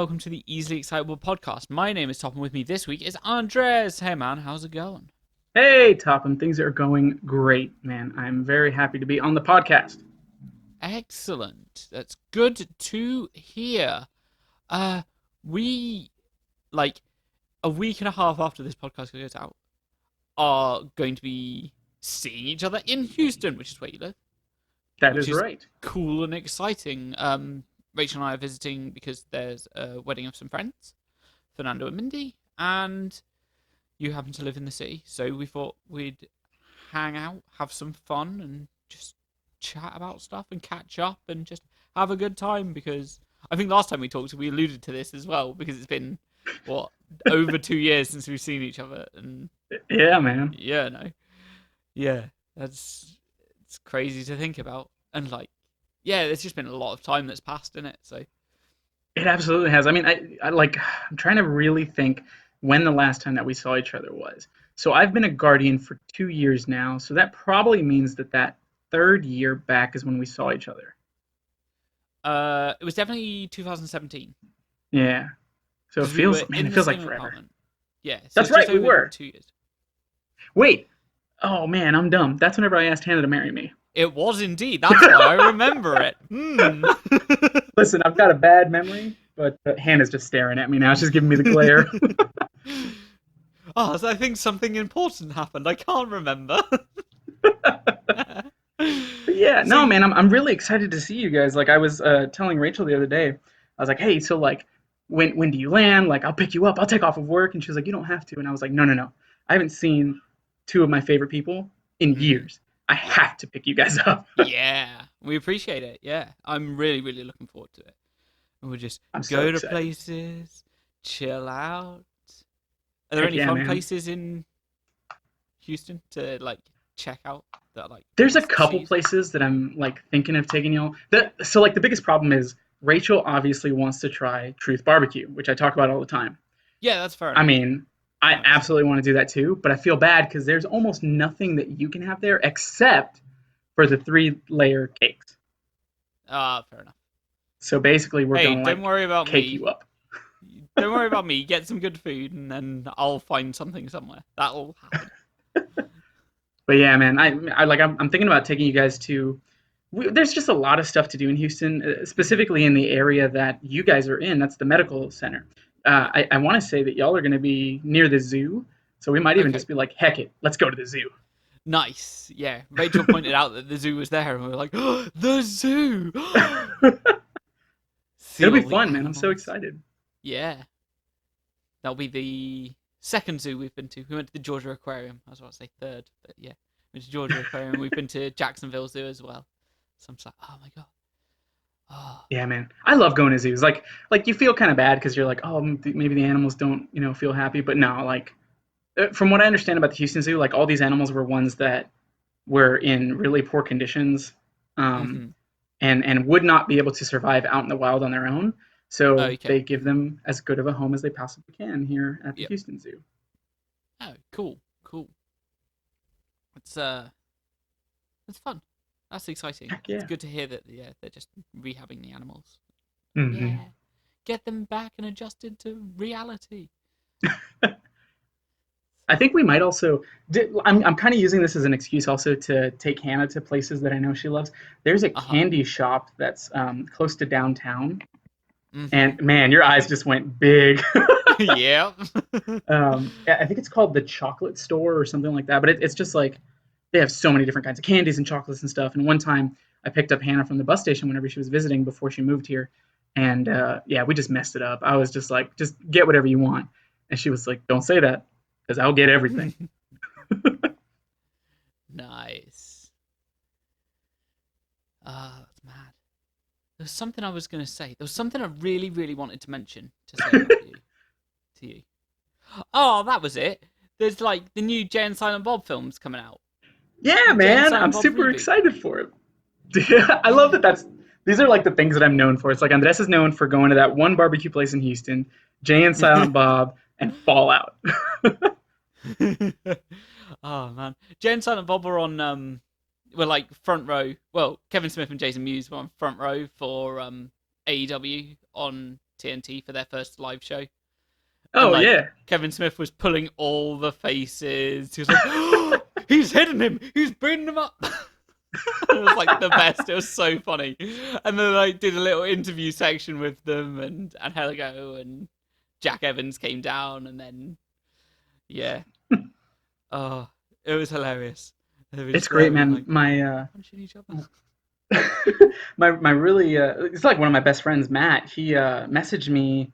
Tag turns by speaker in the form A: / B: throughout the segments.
A: welcome to the Easily Excitable podcast. My name is Top, and with me this week is Andres. Hey, man, how's it going?
B: Hey, Topham, things are going great, man. I'm very happy to be on the podcast.
A: Excellent. That's good to hear. Uh, we, like, a week and a half after this podcast goes out, are going to be seeing each other in Houston, which is where you live,
B: That
A: which
B: is
A: is
B: right.
A: cool and exciting. Rachel and I are visiting because there's a wedding of some friends, Fernando and Mindy, and you happen to live in the city, so we thought we'd hang out, have some fun, and just chat about stuff and catch up and just have a good time. Because I think last time we talked, we alluded to this as well, because it's been what over 2 years since we've seen each other, and
B: Yeah, man.
A: yeah, no, yeah, that's it's crazy to think about, and like, yeah, there's just been a lot of time that's passed in it, so.
B: It absolutely has. I mean, I'm trying to really think when the last time that we saw each other was. So I've been a guardian for 2 years now. So that probably means that third year back is when we saw each other.
A: It was definitely 2017
B: Yeah. So it
A: because we were
B: feels, man,
A: in
B: it
A: the
B: feels like
A: same
B: forever.
A: apartment. Yeah, so
B: That's
A: it's just
B: right, we
A: over
B: were.
A: 2 years.
B: Wait. Oh man, I'm dumb. That's whenever I asked Hannah to marry me.
A: It was indeed. That's why I remember it. Hmm.
B: Listen, I've got a bad memory, but Hannah's just staring at me now. She's giving me the glare.
A: Oh, so I think something important happened. I can't remember.
B: But yeah,
A: So,
B: no, man, I'm really excited to see you guys. Like I was telling Rachel the other day, I was like, hey, so like when do you land? Like I'll pick you up. I'll take off of work. And she was like, you don't have to. And I was like, no, no, no. I haven't seen two of my favorite people in
A: mhm.
B: years. I
A: Yeah,
B: have to pick you guys up.
A: yeah, we appreciate it. Yeah, I'm really, really looking forward to it. And we'll just
B: I'm so
A: go to
B: excited.
A: places, chill out. Are there
B: Heck
A: any
B: yeah,
A: fun
B: man.
A: places in Houston to like check out that are like
B: There's a
A: must
B: couple
A: sees?
B: places that I'm like thinking of taking y'all. So like the biggest problem is Rachel obviously wants to try Truth Barbecue, which I talk about all the time.
A: Yeah, that's fair
B: I
A: enough.
B: mean,
A: That
B: I
A: makes sense.
B: absolutely want to do that too, but I feel bad because there's almost nothing that you can have there except for the three-layer cakes.
A: Ah, fair enough.
B: So basically, we're
A: Hey,
B: gonna
A: don't
B: like
A: worry about
B: cake
A: me.
B: you up.
A: Don't worry about me. Get some good food, and then I'll find something somewhere. That'll happen.
B: But yeah, man, I'm thinking about taking you guys to. There's just a lot of stuff to do in Houston,
A: Hmm.
B: specifically in the area that you guys are in. That's the medical center.
A: Yeah.
B: I want to say that y'all are going to be near the zoo, so we might even
A: Okay.
B: just be like, heck it, let's go to the zoo.
A: Nice. Yeah. Rachel pointed out that the zoo was there, and we were like, oh, the zoo. See
B: It'll be
A: all the
B: fun, man. I'm so
A: animals.
B: excited.
A: Yeah. That'll be the second zoo we've been to. We went to the Georgia Aquarium. I was about to say third, but yeah, we went to Georgia Aquarium. We've been to Jacksonville Zoo as well. So I'm just like, oh my god. Oh.
B: Yeah, man. I love going to zoos. Like you feel kind of bad because you're like, oh, maybe the animals don't, feel happy. But no, like from what I understand about the Houston Zoo, like all these animals were ones that were in really poor conditions, um,
A: Mm-hmm.
B: and would not be able to survive out in the wild on their own. So
A: Okay.
B: they give them as good of a home as they possibly can here at the
A: Yep.
B: Houston Zoo.
A: Oh, cool. Cool. It's it's fun. That's exciting.
B: Heck
A: It's
B: yeah.
A: good to hear that. Yeah, they're just rehabbing the animals.
B: Hmm.
A: Yeah, get them back and adjusted to reality.
B: I think we might also. I'm kind of using this as an excuse also to take Hannah to places that I know she loves. There's a
A: Uh huh.
B: candy shop that's close to downtown.
A: Mm-hmm.
B: And man, your eyes just went big.
A: Yeah.
B: I think it's called the Chocolate Store or something like that. But it's just like they have so many different kinds of candies and chocolates and stuff. And one time I picked up Hannah from the bus station whenever she was visiting before she moved here, and yeah, we just messed it up. I was just like, just get whatever you want, and she was like, don't say that because I'll get everything.
A: Nice. Ah, that's mad. There was something I was gonna say. There was something I really, really wanted to mention to say about you to you. Oh, that was it. There's like the new Jay and Silent Bob films coming out.
B: Yeah,
A: The Jay and
B: man,
A: Silent
B: I'm
A: Bob
B: super
A: reboot.
B: excited for it. Yeah, I love
A: Yeah.
B: that. That's These are like the things that I'm known for. It's like Andres is known for going to that one barbecue place in Houston, Jay and Silent Bob, and Fallout.
A: Oh man, Jay and Silent Bob were on were like front row. Well, Kevin Smith and Jason Mewes were on front row for AEW on TNT for their first live show, and
B: Oh
A: like
B: yeah.
A: Kevin Smith was pulling all the faces. He was like, oh, "He's hitting him! He's beating him up!" It was like the best. It was so funny. And then like did a little interview section with them, and Helgo and Jack Evans came down, and then yeah, oh, it was hilarious. They were
B: It's
A: just there
B: great,
A: being
B: man.
A: like
B: My
A: punching each other.
B: my really it's like one of my best friends, Matt. He messaged me,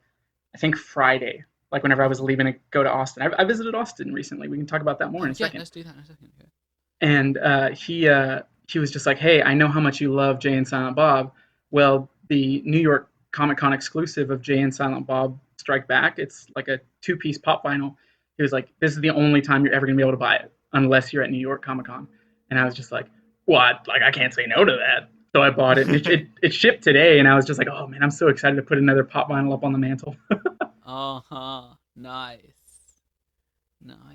B: I think Friday, like whenever I was leaving to go to Austin. I visited Austin recently. We can talk about that more in
A: Oh
B: a
A: yeah,
B: second.
A: let's do that in a second. Okay.
B: And he was just like, "Hey, I know how much you love Jay and Silent Bob. Well, the New York Comic Con exclusive of Jay and Silent Bob Strike Back. It's like a two-piece pop vinyl." He was like, "This is the only time you're ever gonna be able to buy it, unless you're at New York Comic Con." And I was just like, "What? Like I can't say no to that." So I bought it, and it shipped today. And I was just like, "Oh man, I'm so excited to put another pop vinyl up on the mantle."
A: Uh huh. Nice.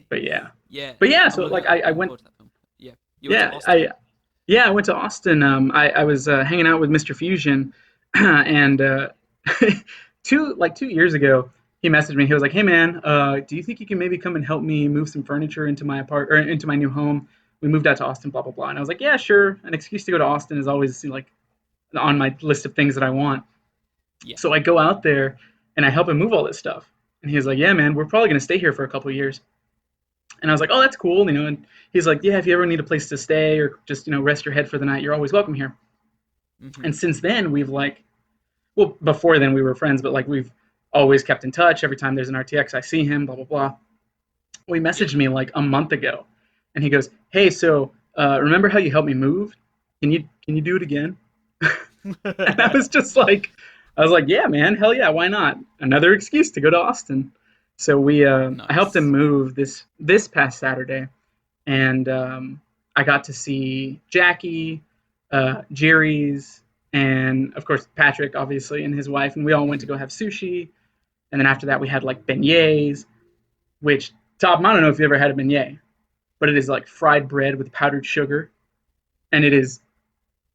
B: But
A: Nice.
B: yeah,
A: Yeah.
B: but yeah.
A: I'm
B: So
A: looking.
B: like
A: I'm
B: I
A: looking
B: went,
A: forward to that film. Yeah. You went to
B: yeah,
A: Austin.
B: I went to Austin. I was hanging out with Mr. Fusion, and 2 years ago, he messaged me. He was like, "Hey man, do you think you can maybe come and help me move some furniture into my into my new home? We moved out to Austin, blah blah blah." And I was like, "Yeah, sure." An excuse to go to Austin is always like on my list of things that I want.
A: Yeah.
B: So I go out there and I help him move all this stuff. And he was like, "Yeah, man, we're probably gonna stay here for a couple of years." And I was like, "Oh, that's cool," you know. And he's like, "Yeah, if you ever need a place to stay or just rest your head for the night, you're always welcome here."
A: Mhm.
B: And since then, we've like, well, before then we were friends, but like we've always kept in touch. Every time there's an RTX, I see him. Blah blah blah. Well, he
A: Yeah.
B: messaged me like a month ago, and he goes, "Hey, so remember how you helped me move? Can you do it again?" And I was like, "Yeah, man, hell yeah, why not? Another excuse to go to Austin." So I helped him
A: Nice.
B: move this past Saturday, and I got to see Jackie, Jerry's, and of course Patrick, obviously, and his wife, and we all went to
A: Mhm.
B: go have sushi. And then after that, we had like beignets, which Tom, I don't know if you ever had a beignet, but it is like fried bread with powdered sugar, and it is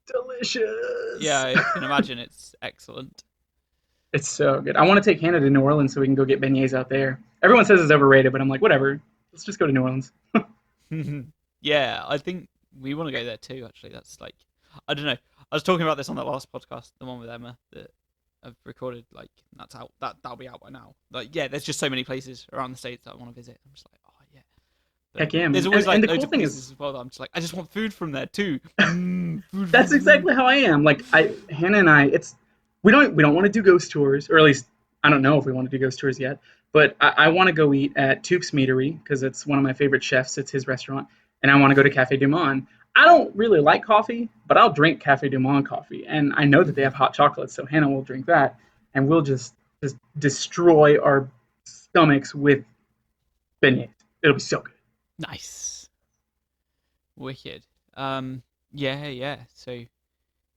A: Yeah,
B: delicious.
A: I can imagine it's excellent.
B: It's so good. I want to take Hannah to New Orleans so we can go get beignets out there. Everyone says it's overrated, but I'm like, whatever. Let's just go to New Orleans.
A: Yeah, I think we want to go there too. Actually, that's like, I don't know. I was talking about this on that last podcast, the one with Emma that I've recorded. Like, that's out. That'll be out by now. Like, yeah, there's just so many places around the states that I want to visit. I'm just like, oh yeah. But
B: Heck yeah,
A: there's
B: man.
A: always
B: And
A: like
B: the
A: loads
B: cool
A: of
B: thing
A: places
B: is,
A: as well that I'm just like, I just want food from there too. Food,
B: that's
A: food, food.
B: exactly how I am. Like Hannah and I, it's we don't want to do ghost tours, or at least I don't know if we want to do ghost tours yet. But I want to go eat at Toop's Meadery because it's one of my favorite chefs. It's his restaurant, and I want to go to
A: Mhm,
B: Cafe Du Monde. I don't really like coffee, but I'll drink Cafe Du Monde coffee, and I know that they have
A: mhm.
B: hot chocolate, so Hannah will drink that, and we'll just destroy our stomachs with beignets. It'll be so good.
A: Nice, wicked. Um, yeah, yeah. So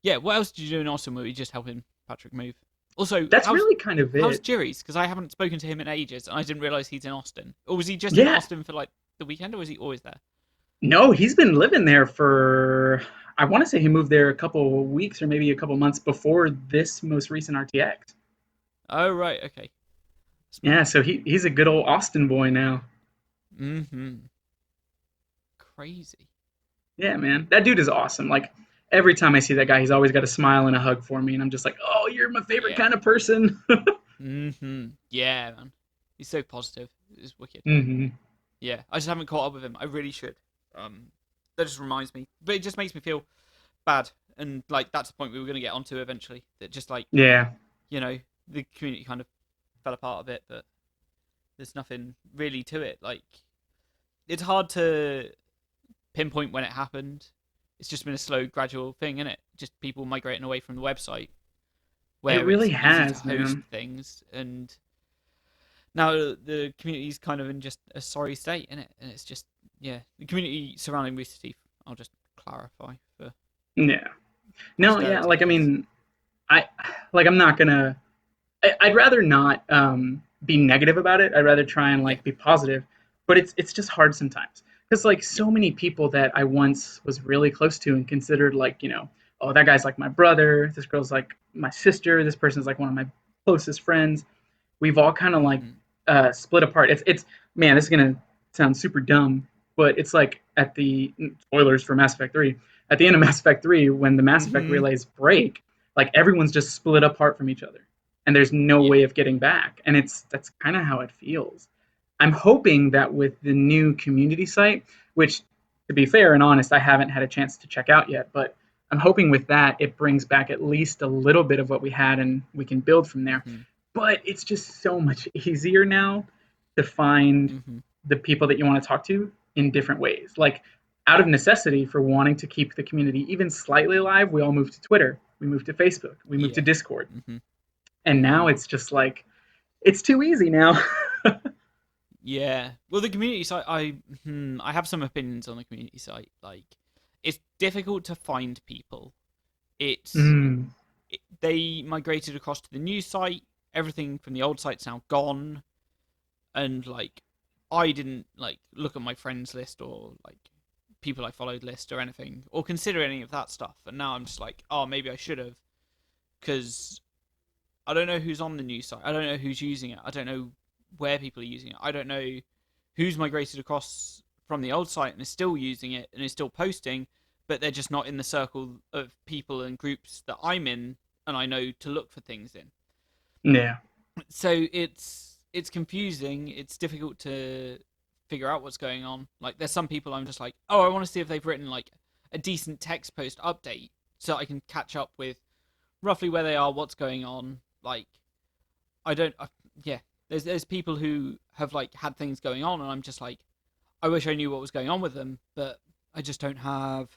A: yeah, what else did you do in Austin? Were you just helping Patrick move? Also,
B: That's really kind of
A: how's
B: it.
A: Jerry's? Because I haven't spoken to him in ages, and I didn't realize he's in Austin. Or was he just in
B: Yeah,
A: Austin for like the weekend, or was he always there?
B: no, he's been living there for. I want to say he moved there a couple weeks or maybe a couple months before this most recent RTX.
A: Oh right, okay,
B: Yeah,
A: smashing.
B: so he's a good old Austin boy now.
A: Mm-hmm. Crazy.
B: Yeah, man, that dude is awesome. Like every time I see that guy, he's always got a smile and a hug for me, and I'm just like, oh, you're my favorite
A: Yeah.
B: kind of person.
A: Mm-hmm. Yeah, man. He's so positive. It's wicked.
B: Hmm.
A: Yeah, I just haven't caught up with him. I really should. Um, that just reminds me, but it just makes me feel bad, and like that's the point we were gonna get onto eventually. That just like
B: Yeah,
A: the community kind of fell apart a bit, but there's nothing really to it. Like it's hard to pinpoint when it happened. It's just been a slow, gradual thing, isn't it? Just people migrating away from the website
B: it
A: where
B: really
A: it's easy to
B: has,
A: host
B: man.
A: things, and now the community's kind of in just a sorry state, isn't it? And it's just yeah, the community surrounding Rooster Teeth. I'll just clarify for
B: Yeah. No, yeah.
A: posterity, I
B: Like I
A: guess.
B: mean, I like I'm not gonna. I'd rather not be negative about it. I'd rather try and
A: Yeah,
B: like be positive, but it's just hard sometimes because like
A: yeah,
B: so many people that I once was really close to and considered like oh, that guy's like my brother, this girl's like my sister, this person's like one of my closest friends, we've all kind of like
A: Mm-hmm.
B: split apart. It's man, this is gonna sound super dumb, but it's like at the spoilers for Mass Effect 3. At the end of Mass Effect 3, when the Mass Effect
A: Mm-hmm.
B: relays break, like everyone's just split apart from each other, and there's no
A: Yeah.
B: way of getting back. And that's kind of how it feels. I'm hoping that with the new community site, which to be fair and honest, I haven't had a chance to check out yet, but I'm hoping with that it brings back at least a little bit of what we had and we can build from there.
A: Mm-hmm.
B: But it's just so much easier now to find
A: Mm-hmm.
B: the people that you want to talk to in different ways. Like out of necessity for wanting to keep the community even slightly alive, we all moved to Twitter, we moved to Facebook, we moved to
A: Yeah.
B: Discord.
A: Mm-hmm.
B: And
A: Mm-hmm.
B: now it's just like it's too easy now.
A: Yeah. Well, the community site, I have some opinions on the community site. Like, it's difficult to find people. It's
B: Mm,
A: they migrated across to the new site. Everything from the old site's now gone, and like, I didn't like look at my friends list or like people I followed list or anything or consider any of that stuff. And now I'm just like, oh, maybe I should have, because I don't know who's on the new site. I don't know who's using it. I don't know where people are using it. I don't know who's migrated across from the old site and is still using it and is still posting, but they're just not in the circle of people and groups that I'm in and I know to look for things in.
B: yeah.
A: So it's confusing. It's difficult to figure out what's going on. Like there's some people I'm just like, oh, I want to see if they've written like a decent text post update so I can catch up with roughly where they are, what's going on. Like I don't, yeah. There's people who have like had things going on, and I'm just like, I wish I knew what was going on with them, but I just don't have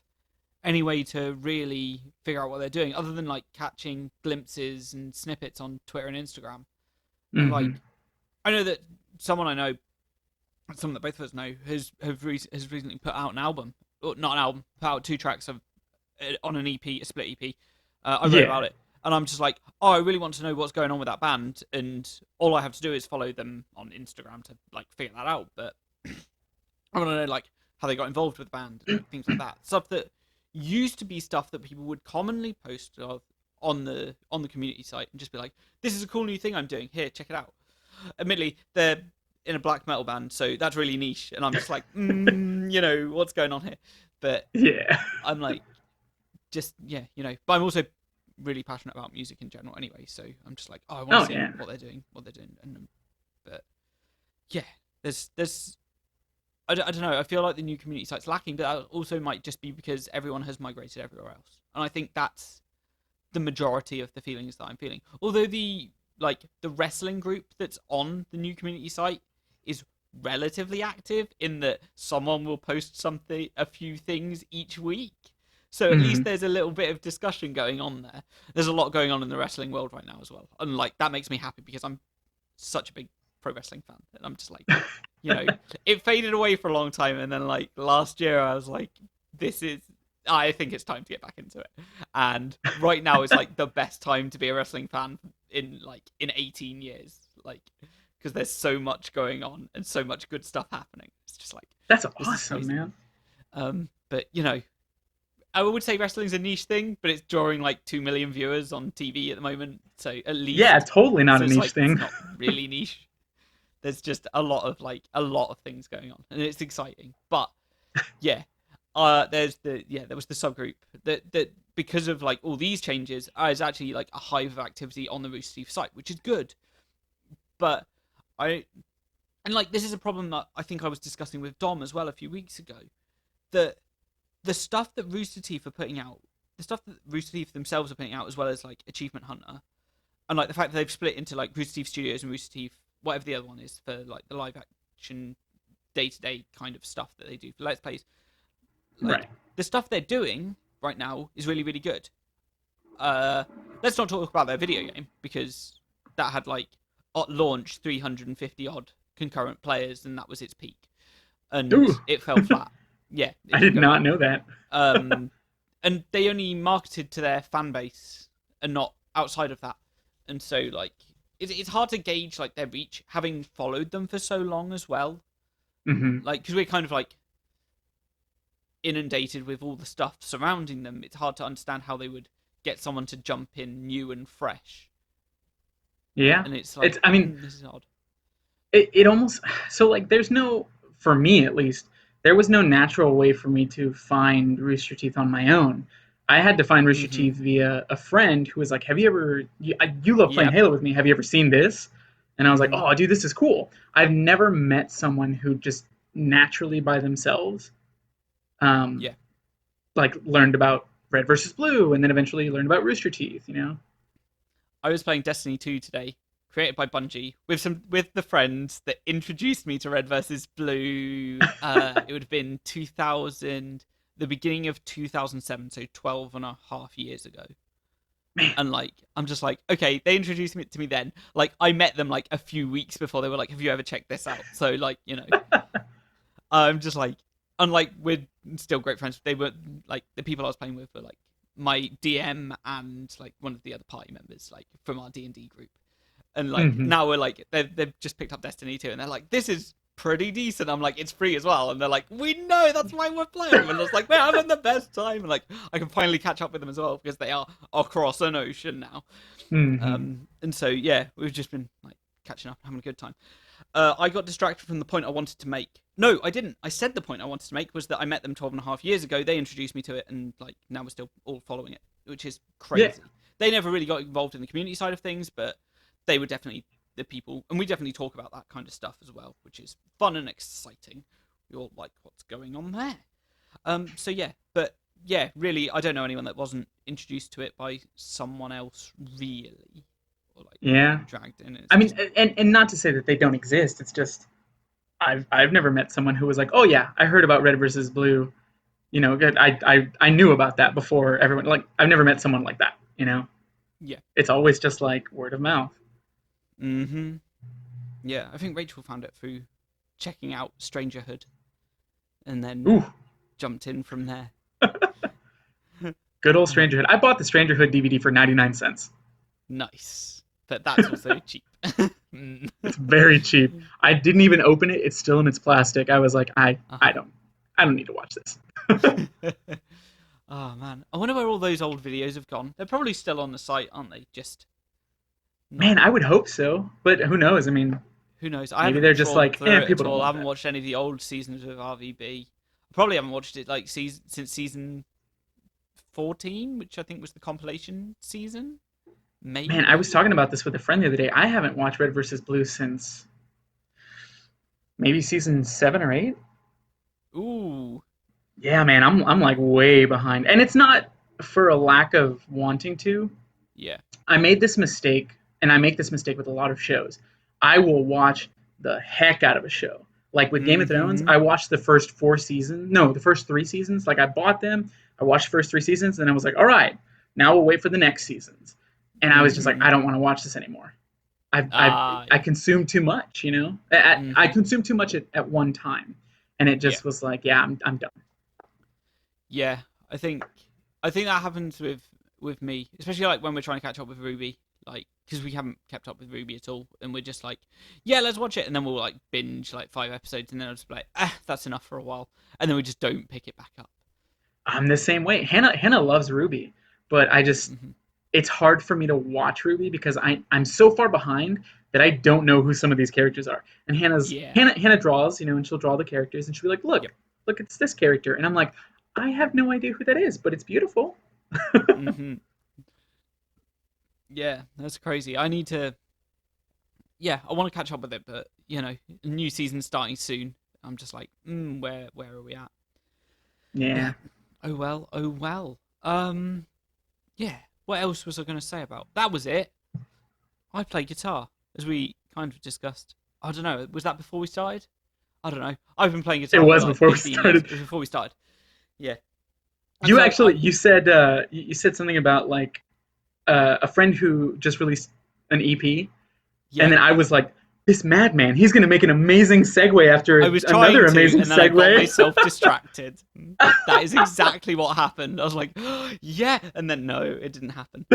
A: any way to really figure out what they're doing, other than like catching glimpses and snippets on Twitter and Instagram. And
B: Mm-hmm.
A: like, I know that someone I know, someone that both of us know, has recently put out an album, or not an album, put out 2 tracks of on an EP, a split EP. I wrote
B: Yeah.
A: about it, and I'm just like, oh, I really want to know what's going on with that band, and all I have to do is follow them on Instagram to like figure that out. But I want to know like how they got involved with the band and like things like that. Stuff that used to be stuff that people would commonly post of on the community site and just be like, this is a cool new thing I'm doing. Here, check it out. Admittedly, they're in a black metal band, so that's really niche, and I'm just like, what's going on here? But
B: Yeah.
A: I'm like, just yeah, But I'm also really passionate about music in general, anyway. So I'm just like, oh, I want to
B: Oh
A: see
B: yeah.
A: what they're doing, and but yeah, there's I don't know. I feel like the new community site's lacking, but that also might just be because everyone has migrated everywhere else, and I think that's the majority of the feelings that I'm feeling. Although the wrestling group that's on the new community site is relatively active in that someone will post something, a few things each week. So at least
B: Mm-hmm.
A: there's a little bit of discussion going on there. There's a lot going on in the wrestling world right now as well, and like that makes me happy because I'm such a big pro wrestling fan, and I'm just like, you know, it faded away for a long time, and then like last year I was like, this is I think it's time to get back into it. And right now is like the best time to be a wrestling fan in 18 years. Like because there's so much going on and so much good stuff happening. It's just like
B: That's
A: this is
B: awesome,
A: crazy.
B: man.
A: But I would say wrestling's a niche thing, but it's drawing like 2 million viewers on TV at the moment. So at
B: Yeah,
A: least
B: totally not
A: so
B: a
A: it's
B: niche
A: like it's
B: thing.
A: not really niche. There's just a lot of things going on, and it's exciting. But yeah, there was the subgroup that because of like all these changes, is actually like a hive of activity on the Rooster Teeth site, which is good. But I and like this is a problem that I think I was discussing with Dom as well a few weeks ago. That the stuff that Rooster Teeth are putting out, the stuff that Rooster Teeth themselves are putting out, as well as like Achievement Hunter, and like the fact that they've split into like Rooster Teeth Studios and Rooster Teeth, whatever the other one is for like the live action day to day kind of stuff that they do for Let's Plays. Like
B: Right.
A: the stuff they're doing right now is really really good. Uh, let's not talk about their video game because that had like at launch 350 odd concurrent players and that was its peak,
B: Ooh,
A: and it fell flat. Yeah, it
B: I
A: didn't
B: did
A: go
B: not
A: well.
B: know that.
A: Um, and they only marketed to their fan base and not outside of that. And so like it's hard to gauge like their reach having followed them for so long as well.
B: Hmm.
A: Like because we're kind of like inundated with all the stuff surrounding them, it's hard to understand how they would get someone to jump in new and fresh.
B: Yeah.
A: and it's like,
B: It's I mean,
A: this is odd.
B: it almost so like there's no for me at least there was no natural way for me to find Rooster Teeth on my own. I had to find Rooster
A: Mm-hmm.
B: Teeth via a friend who was like, "Have you ever you love playing
A: Yep.
B: Halo with me? Have you ever seen this?" And I was like,
A: Mm-hmm.
B: "Oh, dude, this is cool." I've never met someone who just naturally by themselves um
A: Yeah.
B: like learned about Red versus Blue and then eventually learned about Rooster Teeth, you know?
A: I was playing Destiny 2 today, created by Bungie, with the friends that introduced me to Red versus Blue. It would have been 2000, the beginning of 2007, so 12 and a half years ago.
B: Man.
A: And like, I'm just like, okay, they introduced me to me then. Like, I met them like a few weeks before. They were like, "Have you ever checked this out?" So like, I'm just like, unlike we're still great friends. They were like the people I was playing with were like my DM and like one of the other party members, like from our D&D group. And like
B: Mhm.
A: now we're like they've just picked up Destiny 2 and they're like, "This is pretty decent." I'm like, "It's free as well," and they're like, "We know, that's why we're playing." And I was like, "We're having the best time." And like I can finally catch up with them as well because they are across an ocean now.
B: Mhm.
A: And so yeah, we've just been like catching up, having a good time. I got distracted from the point I wanted to make. No, I didn't. I said the point I wanted to make was that I met them 12 and a half years ago. They introduced me to it, and like now we're still all following it, which is
B: Yeah.
A: crazy. They never really got involved in the community side of things, but they were definitely the people, and we definitely talk about that kind of stuff as well, which is fun and exciting. We all like what's going on there. So yeah, but yeah, really, I don't know anyone that wasn't introduced to it by someone else, really, or like
B: Yeah.
A: dragged in. It's
B: I mean,
A: just
B: and not to say that they don't exist. It's just I've never met someone who was like, oh yeah, I heard about Red versus Blue. You know, I knew about that before everyone. Like I've never met someone like that. You know,
A: yeah.
B: it's always just like word of mouth.
A: Mm-hmm. Yeah, I think Rachel found it through checking out Strangerhood and then
B: Ooh,
A: jumped in from there.
B: good old
A: Um,
B: Strangerhood. I bought the Strangerhood DVD for 99 cents.
A: nice, but that's also cheap. Mm.
B: It's very cheap. I didn't even open it. It's still in its plastic. I was like,
A: Uh-huh.
B: I don't need to watch this.
A: Oh man, I wonder where all those old videos have gone. They're probably still on the site, aren't they? Just not
B: Man, I
A: being.
B: would hope so, but who knows? I mean,
A: Who knows? I
B: maybe
A: haven't
B: they're just
A: trawled
B: like,
A: through it
B: people
A: at
B: don't
A: all. I
B: want
A: haven't
B: that.
A: watched any of the old seasons of RVB. I probably haven't watched it like since season 14, which I think was the compilation season.
B: Man, I was
A: Maybe.
B: talking about this with a friend the other day. I haven't watched Red versus Blue since maybe season 7 or 8.
A: Ooh,
B: Yeah, man, I'm like way behind, and it's not for a lack of wanting to.
A: yeah.
B: I made this mistake, and I make this mistake with a lot of shows. I will watch the heck out of a show. Like with Game of Thrones,
A: Mm-hmm.
B: I watched the first 4 seasons. No, the first 3 seasons. Like I bought them, I watched the first 3 seasons, and I was like, all right, now we'll wait for the next seasons. And I was just like,
A: Mm-hmm.
B: I don't want to watch this anymore.
A: Ah,
B: I
A: yeah.
B: consumed too much, you know. I
A: Mm-hmm.
B: consumed too much at one time, and it
A: Yeah.
B: just was like, yeah, I'm done.
A: Yeah. I think I think that happens with me, especially like when we're trying to catch up with Ruby, like because we haven't kept up with Ruby at all, and we're just like, yeah, let's watch it, and then we'll like binge like 5 episodes, and then I'll just be like, that's enough for a while, and then we just don't pick it back up.
B: I'm the same way. Hannah loves Ruby, but I just
A: Mm-hmm.
B: it's hard for me to watch Ruby because I'm so far behind that I don't know who some of these characters are. And
A: Yeah.
B: Hannah draws, you know, and she'll draw the characters and she'll be like,
A: Yep.
B: look, it's this character, and I'm like, I have no idea who that is, but it's beautiful.
A: Mm-hmm. Yeah, that's crazy. I need to. Yeah, I want to catch up with it, but a new season starting soon. I'm just like, where are we at? Yeah.
B: Yeah.
A: Oh well. Oh well. Yeah. What else was I going to say about? That was it. I play guitar, as we kind of discussed. I don't know. Was that before we started? I don't know. I've been playing
B: It
A: guitar for
B: was
A: like
B: before we
A: 15 years.
B: started.
A: It was before we started. Yeah.
B: You
A: Because
B: actually you said something about like a friend who just released an EP, and
A: yeah.
B: then I was like, this madman, he's gonna make an amazing segue
A: I
B: after
A: was
B: another
A: trying to,
B: amazing
A: and then I got
B: segue.
A: myself distracted. That is exactly what happened. I was like, yeah, and then no, it didn't happen.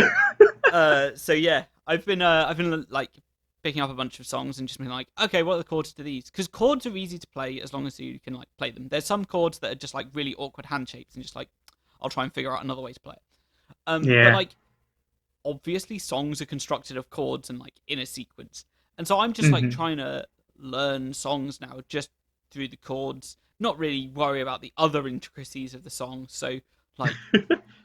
A: So yeah, I've been like picking up a bunch of songs and just being like, okay, what are the chords to these? Because chords are easy to play as long as you can like play them. There's some chords that are just like really awkward hand shapes and just like I'll try and figure out another way to play it. But
B: Yeah.
A: like obviously songs are constructed of chords and like in a sequence, and so I'm just like
B: Hmm.
A: trying to learn songs now just through the chords, not really worry about the other intricacies of the song. So like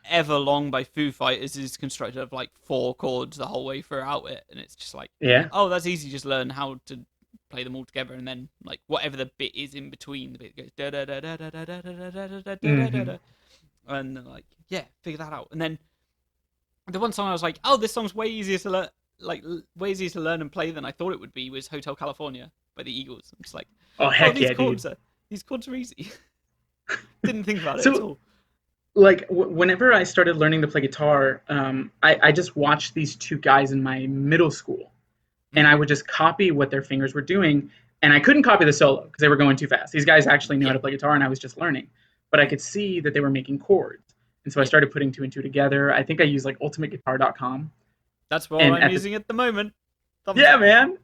A: Everlong by Foo Fighters is constructed of like four chords the whole way throughout it, and it's just like,
B: Yeah.
A: oh, that's easy. Just learn how to play them all together, and then like whatever the bit is in between, the bit goes da da da da da da da da da da da da da
B: Hmm.
A: da, and like yeah, figure that out. And then the one song I was like, oh, this song's way easier to learn, like way easier to learn and play than I thought it would be, was Hotel California by the Eagles. I'm just like,
B: Oh
A: oh,
B: heck yeah, dude.
A: these chords are easy. Didn't think about it at
B: So
A: all.
B: like whenever I started learning to play guitar, I just watched these two guys in my middle school, and I
A: Mm-hmm.
B: would just copy what their fingers were doing, and I couldn't copy the solo because they were going too fast. These guys actually knew how
A: Yeah,
B: to play guitar, and I was just learning, but I could see that they were making chords, and so I
A: yeah.
B: started putting two and two together. I think I used like ultimateguitar.com,
A: That's what
B: and
A: I'm
B: at the
A: using at the moment. Thumbs
B: yeah,
A: up.
B: man.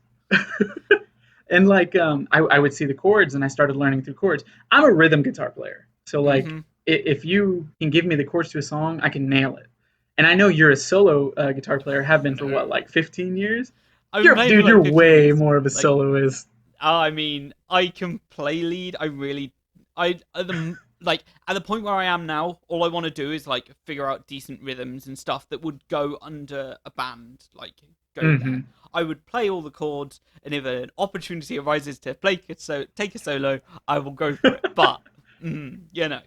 B: And like I would see the chords and I started learning through chords. I'm a rhythm guitar player, so like
A: Mm-hmm.
B: if you can give me the chords to a song, I can nail it. And I know you're a solo guitar player, have been for
A: No,
B: what, like 15 years.
A: I've been playing for
B: Dude,
A: like
B: you're
A: 15
B: way
A: years.
B: more of a
A: Like,
B: soloist.
A: I mean, I can play lead. I really, I at the like at the point where I am now, all I want to do is like figure out decent rhythms and stuff that would go under a band. Like, go there.
B: Mm-hmm.
A: I would play all the chords, and if an opportunity arises to play take a solo, I will go for it. But you know,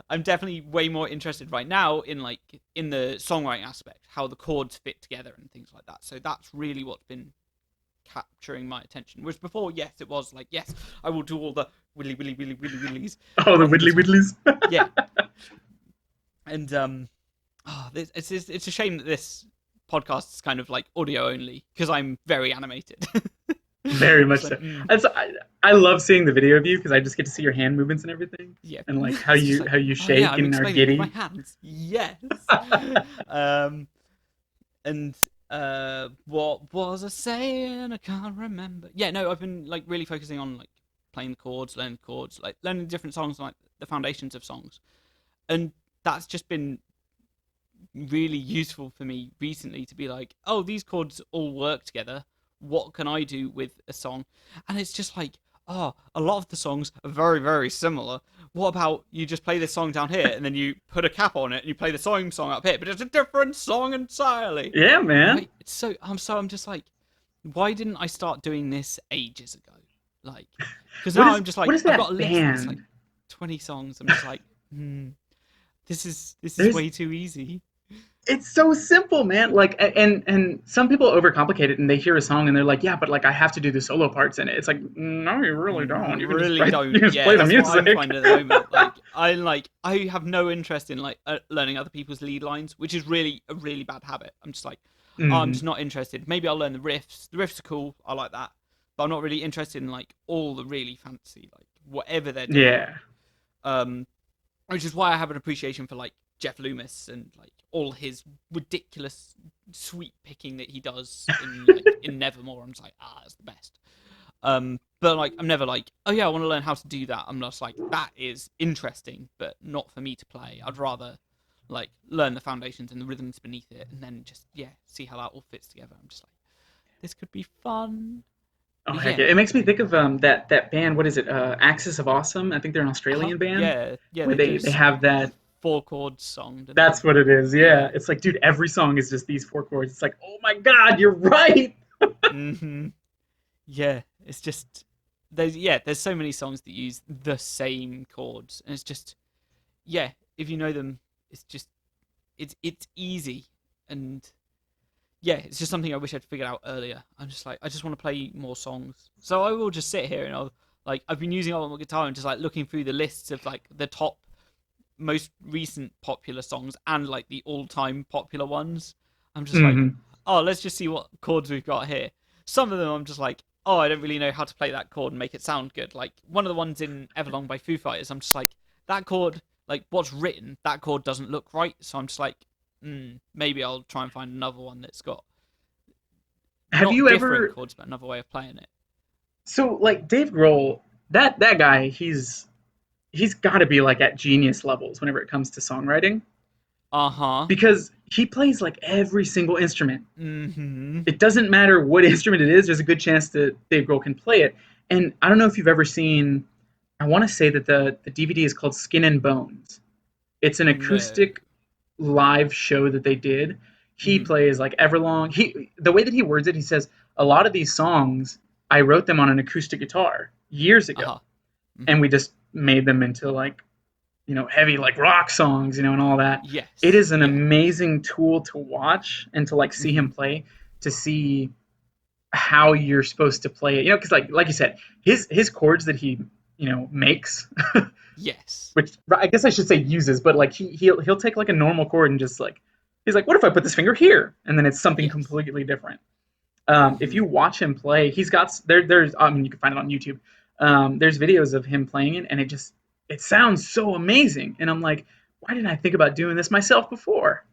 A: I'm definitely way more interested right now in like in the songwriting aspect, how the chords fit together and things like that. So that's really what's been capturing my attention. Whereas before, yes, it was like, yes, I will do all the willies
B: Oh, the
A: on the
B: Whitley
A: guitar.
B: Whitleys.
A: Yeah, and it's a shame that this podcast is kind of like audio only because I'm very animated.
B: Very
A: It's
B: much
A: like,
B: so. And so I love seeing the video of you because I just get to see your hand movements and everything,
A: yeah,
B: and like
A: it's just like,
B: how you
A: oh yeah,
B: shake
A: I'm
B: and are
A: explaining with my
B: giddy.
A: hands. Yes. um, and what was I saying? I can't remember. Yeah, no, I've been like really focusing on like playing the chords, like learning different songs, like the foundations of songs, and that's just been really useful for me recently to be like, oh, these chords all work together. What can I do with a song? And it's just like, oh, a lot of the songs are very, very similar. What about you just play this song down here and then you put a cap on it and you play the same song up here, but it's a different song entirely.
B: Yeah, man.
A: Right? I'm just like, why didn't I start doing this ages ago? Like, because now I'm just
B: What
A: like,
B: is
A: I've got a
B: that
A: list that's like
B: band?
A: 20 songs. I'm just like, this is
B: There's
A: way too easy.
B: it's so simple, man. Like, and some people overcomplicate it, and they hear a song and they're like, yeah, but like I have to do the solo parts in it. It's like, no, you really don't. You can just
A: Really
B: write, you
A: don't.
B: can just
A: Yeah,
B: play the
A: that's what I'm
B: music.
A: finding at the moment. I have no interest in like learning other people's lead lines, which is really a really bad habit. I'm just like, oh, I'm
B: Hmm.
A: just not interested. Maybe I'll learn the riffs. The riffs are cool. I like that, but I'm not really interested in like all the really fancy like whatever they're doing.
B: Yeah.
A: Um, which is why I have an appreciation for like Jeff Loomis and like all his ridiculous sweet picking that he does in Nevermore. I'm just like, it's the best. But like, I'm never like, oh yeah, I want to learn how to do that. I'm just like, that is interesting, but not for me to play. I'd rather like learn the foundations and the rhythms beneath it, and then just see how that all fits together. I'm just like, this could be fun.
B: Oh
A: But
B: heck
A: yeah,
B: yeah! It makes me think of that band. What is it? Axis of Awesome. I think they're an Australian band
A: yeah,
B: where
A: they do
B: they have
A: the
B: that.
A: four chord song, don't
B: That's
A: they?
B: what it is. Yeah.
A: Yeah.
B: It's like, dude, every song is just these four chords. It's like, oh my god, you're right.
A: Hmm. Yeah, it's just there's so many songs that use the same chords, and it's just if you know them, it's just it's easy, and it's just something I wish I'd figured out earlier. I'm just like, I just want to play more songs, so I will just sit here and I've been using it on my guitar and just like looking through the lists of like the top most recent popular songs and like the all-time popular ones. I'm just like,
B: Hmm.
A: oh, let's just see what chords we've got here. Some of them I'm just like, oh, I don't really know how to play that chord and make it sound good. Like one of the ones in Everlong by Foo Fighters, I'm just like, that chord, like what's written, that chord doesn't look right. So I'm just like, maybe I'll try and find another one that's got
B: Have
A: not
B: you
A: different
B: ever?
A: chords, but another way of playing it.
B: So like Dave Grohl, that guy, he's got to be like at genius levels whenever it comes to songwriting.
A: Uh-huh.
B: because he plays like every single instrument.
A: Mm-hmm.
B: It doesn't matter what instrument it is. There's a good chance that Dave Grohl can play it. And I don't know if you've ever seen. I want to say that the DVD is called Skin and Bones. It's an
A: No.
B: acoustic live show that they did. He
A: Mm-hmm.
B: plays like Everlong. The way that he words it, he says a lot of these songs I wrote them on an acoustic guitar years ago,
A: Uh-huh.
B: and
A: Mm-hmm.
B: we just made them into like heavy like rock songs, and all that. It
A: Yes.
B: is an
A: Yeah.
B: amazing tool to watch and to like see
A: Mm-hmm.
B: him play, to see how you're supposed to play it. Because like you said, his chords that he makes,
A: Yes.
B: which I guess I should say uses, but like he'll take like a normal chord and just like he's like, what if I put this finger here, and then it's something
A: Yes.
B: completely different. If
A: Mm-hmm.
B: you watch him play, he's got there's I mean you can find it on YouTube. There's videos of him playing it, and it sounds so amazing. And I'm like, why didn't I think about doing this myself before?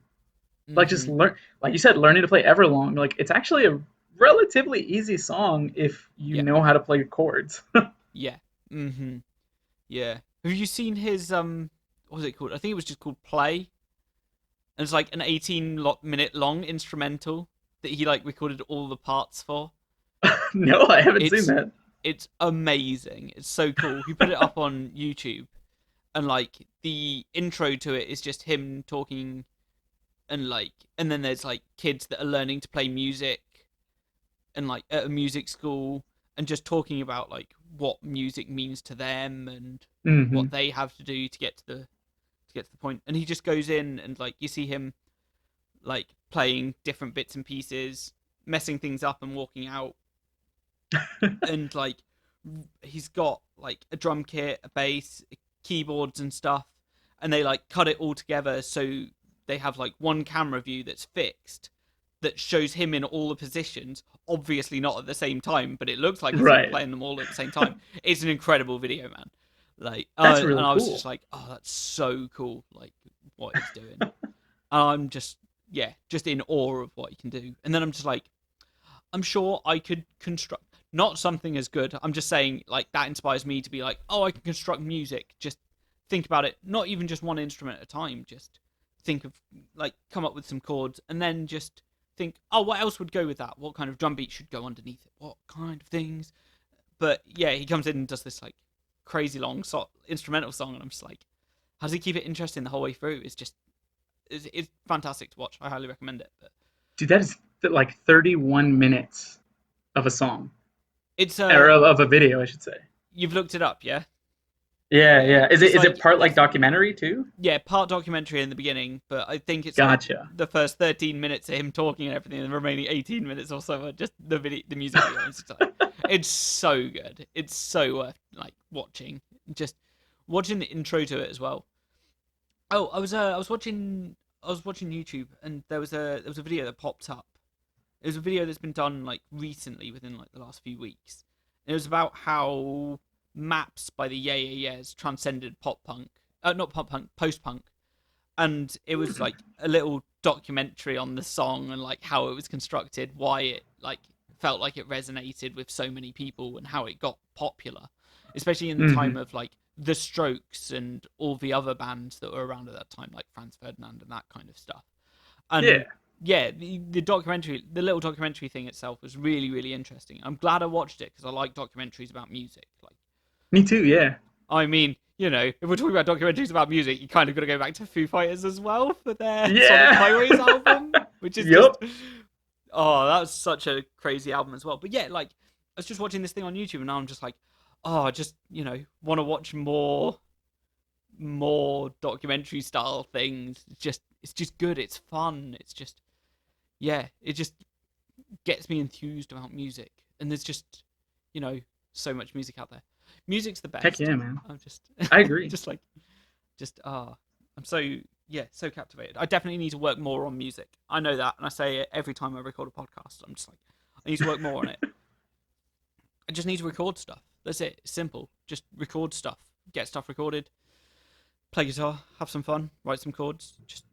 B: Like just
A: Mm-hmm.
B: learn, like you said, learning to play Everlong. Like it's actually a relatively easy song if you
A: Yeah.
B: know how to play chords.
A: Yeah. Mm-hmm. Yeah. Have you seen his what was it called? I think it was just called Play. And it's like an 18-minute long instrumental that he like recorded all the parts for.
B: No, I haven't seen
A: It's
B: that.
A: it's amazing. It's so cool. He put it up on YouTube, and like the intro to it is just him talking, and then there's like kids that are learning to play music and like at a music school, and just talking about like what music means to them and
B: Hmm.
A: what they have to do to get to the point. And he just goes in and like you see him like playing different bits and pieces, messing things up and walking out. And like he's got like a drum kit, a bass, keyboards and stuff, and they like cut it all together so they have like one camera view that's fixed that shows him in all the positions, obviously not at the same time, but it looks like he's
B: Right.
A: playing them all at the same time. It's an incredible video, man. Like
B: That's
A: and
B: really
A: I was just
B: cool.
A: like, oh, that's so cool, like what he's doing. And I'm just, yeah, just in awe of what he can do. And then I'm just like, I'm sure I could construct not something as good. I'm just saying like that inspires me to be like, oh, I can construct music. Just think about it, not even just one instrument at a time. Just think of like come up with some chords and then just think, oh, what else would go with that? What kind of drum beat should go underneath it? What kind of things? But yeah, he comes in and does this like crazy long instrumental song, and I'm just like, how does he keep it interesting the whole way through? It's fantastic to watch. I highly recommend it. But
B: Dude, that is like 31 minutes of a song,
A: it's
B: or of a video, I should say.
A: you've looked it up, yeah?
B: Yeah,
A: Yeah,
B: yeah. Is it
A: it's
B: is it
A: like
B: part like
A: it's
B: documentary too?
A: yeah, part documentary in the beginning, but I think it's like
B: Gotcha.
A: the first 13 minutes of him talking and everything, and the remaining 18 minutes or so are just the music video. It's so good. It's so worth like watching. Just watching the intro to it as well. Oh, I was watching YouTube, and there was a video that popped up. It was a video that's been done like recently, within like the last few weeks. And it was about how Maps by the Yeah Yeah Yeahs transcended pop punk, not pop punk, post punk. And it was
B: Hmm.
A: like a little documentary on the song and like how it was constructed, why it like felt like it resonated with so many people, and how it got popular, especially in the time
B: Hmm.
A: of like the Strokes and all the other bands that were around at that time, like Franz Ferdinand and that kind of stuff.
B: Yeah.
A: And yeah, the documentary, the little documentary thing itself was really really interesting. I'm glad I watched it because I like documentaries about music. Like,
B: Me too. Yeah.
A: I mean, if we're talking about documentaries about music, you kind of got to go back to Foo Fighters as well for their Sonic
B: Yeah.
A: Highways album, which is just,
B: Yep.
A: oh, that was such a crazy album as well. But yeah, like I was just watching this thing on YouTube, and now I'm just like, oh, I just want to watch more documentary style things. It's just good. It's fun. It's just, yeah, it just gets me enthused about music. And there's just, you know, so much music out there. Music's the
B: Heck
A: best.
B: yeah, man.
A: I'm just,
B: I agree.
A: just like, I'm so, yeah, so captivated. I definitely need to work more on music. I know that. And I say it every time I record a podcast. I'm just like, I need to work more on it. I just need to record stuff. That's it. It's simple. Just record stuff. Get stuff recorded. Play guitar. Have some fun. Write some chords. Just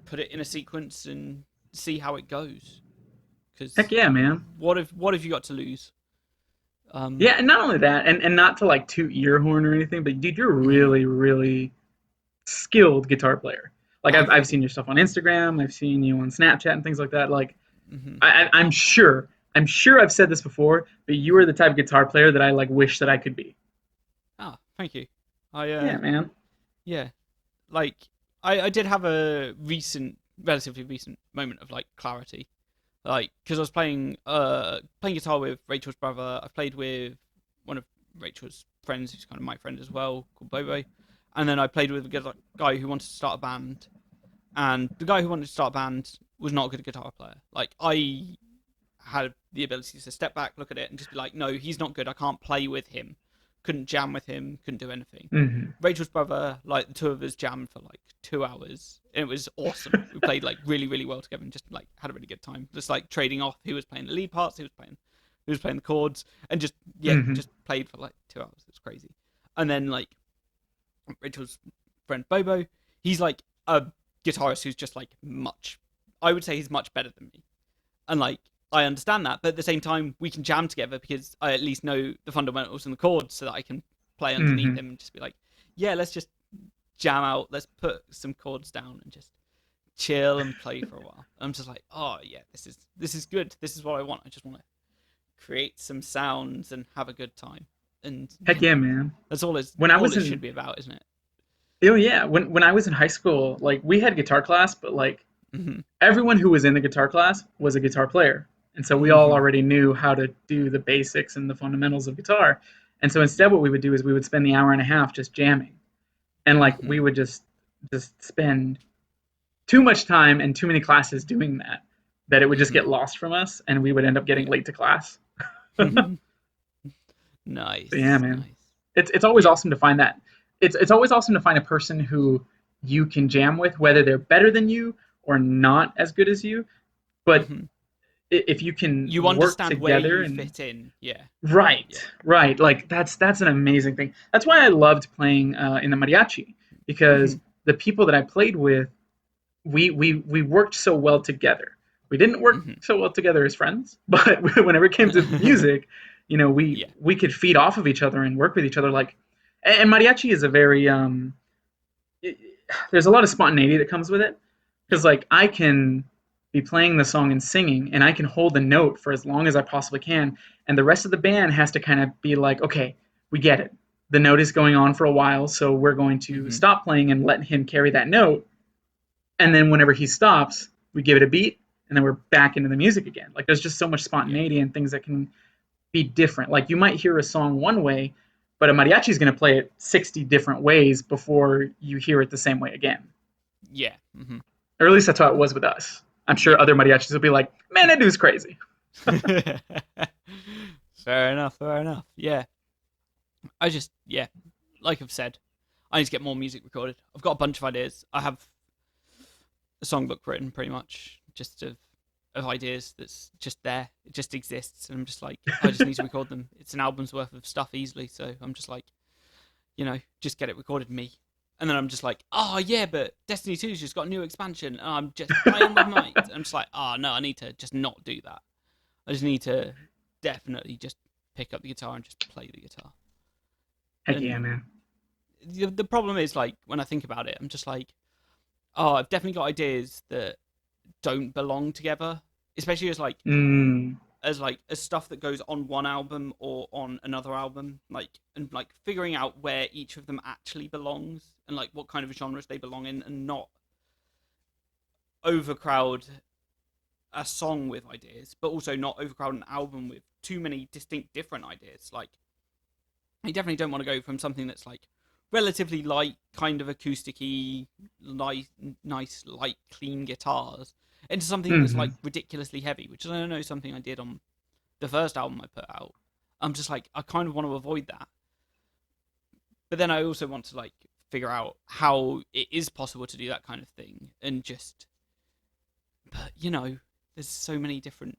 A: put it in a sequence and see how it goes.
B: Heck
A: Because
B: yeah, man.
A: what have you got to lose? Um,
B: Yeah, and not only that, and not to like toot your horn or anything, but dude, you're
A: mhm.
B: really, really skilled guitar player. Like
A: Oh,
B: I've
A: really?
B: seen your stuff on Instagram, I've seen you on Snapchat and things like that. Like
A: Hmm.
B: I'm sure, I've said this before, but you are the type of guitar player that I like wish that I could be.
A: Ah, thank you. I
B: Yeah, man.
A: yeah, like I did have a relatively recent moment of like clarity, like because I was playing guitar with Rachel's brother. I played with one of Rachel's friends, who's kind of my friend as well, called Bobo, and then I played with a guy who wanted to start a band, and the guy who wanted to start a band was not a good guitar player. Like I had the ability to step back, look at it, and just be like, no, he's not good. I can't play with him. Couldn't jam with him. Couldn't do anything.
B: Mm-hmm.
A: Rachel's brother, like the two of us jammed for like 2 hours. And it was awesome. We played like really, really well together and just like had a really good time. Just like trading off. He was playing the lead parts. He was playing the chords, and just yeah,
B: Mm-hmm.
A: just played for like 2 hours. It was crazy. And then like Rachel's friend Bobo, he's like a guitarist who's just like much. I would say he's much better than me, and like I understand that, but at the same time, we can jam together because I at least know the fundamentals and the chords, so that I can play underneath
B: Mm-hmm.
A: him and just be like, yeah, let's just jam out, let's put some chords down and just chill and play for a while. I'm just like, oh yeah, this is good. This is what I want. I just want to create some sounds and have a good time, and
B: Heck yeah, man.
A: that's all. Is
B: When I
A: all
B: was
A: it should
B: in
A: be about, isn't it?
B: Oh yeah, when I was in high school, like we had guitar class, but like
A: Mm-hmm.
B: everyone who was in the guitar class was a guitar player. And so we all
A: Mm-hmm.
B: already knew how to do the basics and the fundamentals of guitar. And so instead
A: Yeah.
B: what we would do is we would spend the hour and a half just jamming. And like
A: Mm-hmm.
B: we would just spend too much time and too many classes doing that it would just
A: Mm-hmm.
B: get lost from us and we would end up getting
A: Yeah.
B: late to class. So yeah,
A: Nice.
B: man.
A: Nice.
B: It's always
A: Yeah.
B: awesome to find that. It's always awesome to find a person who you can jam with, whether they're better than you or not as good as you. But
A: Mm-hmm.
B: if you can
A: You
B: work
A: understand where
B: together
A: you
B: and
A: fit in. Yeah.
B: right,
A: Yeah.
B: right, like that's an amazing thing. That's why I loved playing in the mariachi
A: Mm-hmm.
B: because the people that I played with, we worked so well together. We didn't work
A: Mm-hmm.
B: so well together as friends, but whenever it came to music,
A: Yeah.
B: we could feed off of each other and work with each other. Like, and mariachi is a very it, there's a lot of spontaneity that comes with it
A: Yeah.
B: because like I can be playing the song and singing and I can hold the note for as long as I possibly can and the rest of the band has to kind of be like, okay, we get it, the note is going on for a while, so we're going to
A: Mm-hmm.
B: stop playing and let him carry that note, and then whenever he stops we give it a beat and then we're back into the music again. Like there's just so much
A: Yeah.
B: spontaneity and things that can be different. Like you might hear a song one way, but a mariachi is going to play it 60 different ways before you hear it the same way again.
A: Yeah. Mm-hmm.
B: Or at least that's how it was with us. I'm sure
A: Yeah.
B: other mariachis will be like, man, that dude's crazy.
A: Fair enough. Fair enough. Yeah. Yeah, like I've said, I need to get more music recorded. I've got a bunch of ideas. I have a songbook written pretty much just of ideas that's just there. It just exists. And I'm just like, I just need to record them. It's an album's worth of stuff easily. So I'm just like, just get it recorded me. And then I'm just like, oh yeah, but Destiny 2's just got a new expansion. And I'm just playing with mates. I'm just like, oh no, I need to just not do that. I just need to definitely just pick up the guitar and just play the guitar.
B: Heck yeah,
A: And
B: man.
A: the problem is like when I think about it, I'm just like, oh, I've definitely got ideas that don't belong together, especially
B: Mm,
A: as stuff that goes on one album or on another album, and like figuring out where each of them actually belongs and like what kind of genres they belong in, and not overcrowd a song with ideas, but also not overcrowd an album with too many distinct different ideas. Like you definitely don't want to go from something that's like relatively light, kind of acousticy, light, nice, light, clean guitars into something that's
B: mm-hmm.
A: like ridiculously heavy, which is I don't know something I did on the first album I put out. I'm just like I kind of want to avoid that, but then I also want to like figure out how it is possible to do that kind of thing, and just, but there's so many different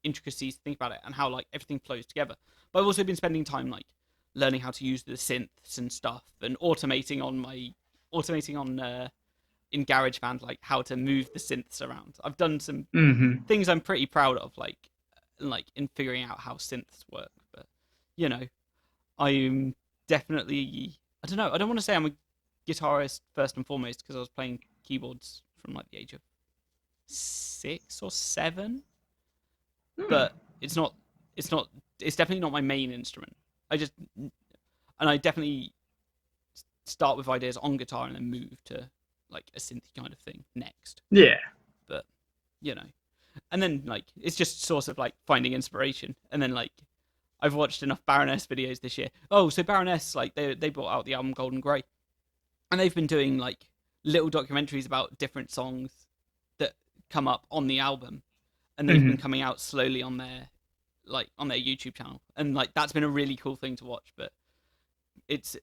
A: intricacies to think about it and how like everything flows together. But I've also been spending time like learning how to use the synths and stuff and automating on in GarageBand, like how to move the synths around. I've done some
B: Mm-hmm.
A: things I'm pretty proud of, like in figuring out how synths work. But you know, I'm definitely, I don't know. I don't want to say I'm a guitarist first and foremost because I was playing keyboards from like the age of 6 or 7,
B: Hmm.
A: but it's not. It's not. It's definitely not my main instrument. I definitely start with ideas on guitar and then move to like a synthy kind of thing next.
B: Yeah.
A: But you know, and then like it's just sort of like finding inspiration, and then like I've watched enough Baroness videos this year. Oh, so Baroness, like they brought out the album Golden Grey, and they've been doing like little documentaries about different songs that come up on the album, and they've been
B: Hmm.
A: coming out slowly on their YouTube channel, and like that's been a really cool thing to watch. But it's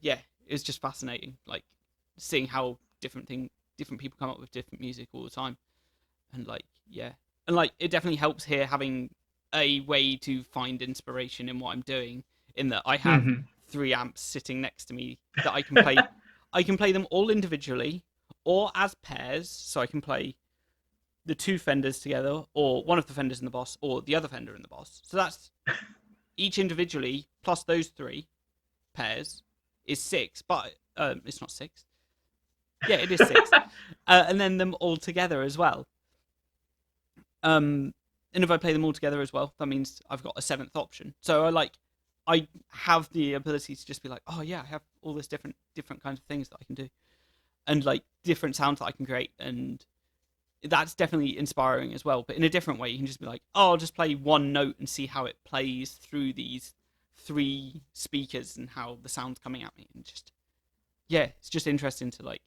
A: yeah, it's just fascinating, like seeing how different people come up with different music all the time, and like yeah, and like it definitely helps here having a way to find inspiration in what I'm doing. In that I have
B: Hmm.
A: 3 amps sitting next to me that I can play. I can play them all individually or as pairs, so I can play the 2 Fenders together, or one of the Fenders in the Boss, or the other Fender in the Boss. So that's each individually plus those 3 pairs is 6, but it's not 6. Yeah, it is 6, and then them all together as well. And if I play them all together as well, that means I've got a 7th option. So I have the ability to just be like, oh yeah, I have all this different kinds of things that I can do, and like different sounds that I can create, and that's definitely inspiring as well. But in a different way, you can just be like, oh, I'll just play one note and see how it plays through these 3 speakers and how the sound's coming at me, and just yeah, it's just interesting to like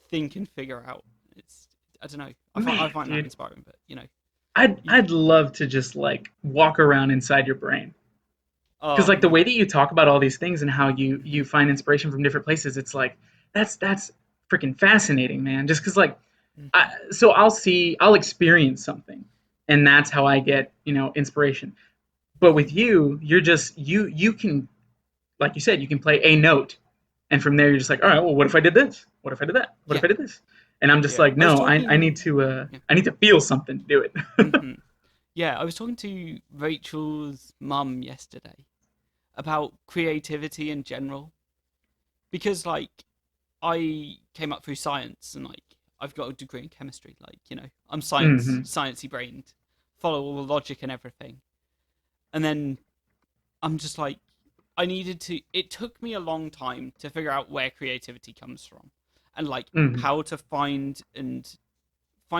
A: think and figure out. It's I don't know. I
B: Man,
A: find that
B: dude,
A: inspiring, but
B: I'd
A: you,
B: I'd love to just like walk around inside your brain because
A: oh
B: like the
A: man,
B: way that you talk about all these things and how you find inspiration from different places, it's like that's freaking fascinating, man. Just because like
A: mm-hmm.
B: so I'll experience something, and that's how I get inspiration. But with you, you're just you can, like you said, you can play a note, and from there you're just like, all right, well, what if I did this? What if I did that? What if
A: Yeah,
B: I did this? And I'm just
A: yeah.
B: like,
A: I was
B: no, I need
A: talking.
B: to
A: Yeah.
B: I need to feel something to do it.
A: Mm-hmm. Yeah, I was talking to Rachel's mum yesterday about creativity in general, because like I came up through science, and like I've got a degree in chemistry. Like I'm
B: Hmm.
A: sciencey brained, follow all the logic and everything. And then I'm just like, I needed to. It took me a long time to figure out where creativity comes from, and like
B: Hmm.
A: how to find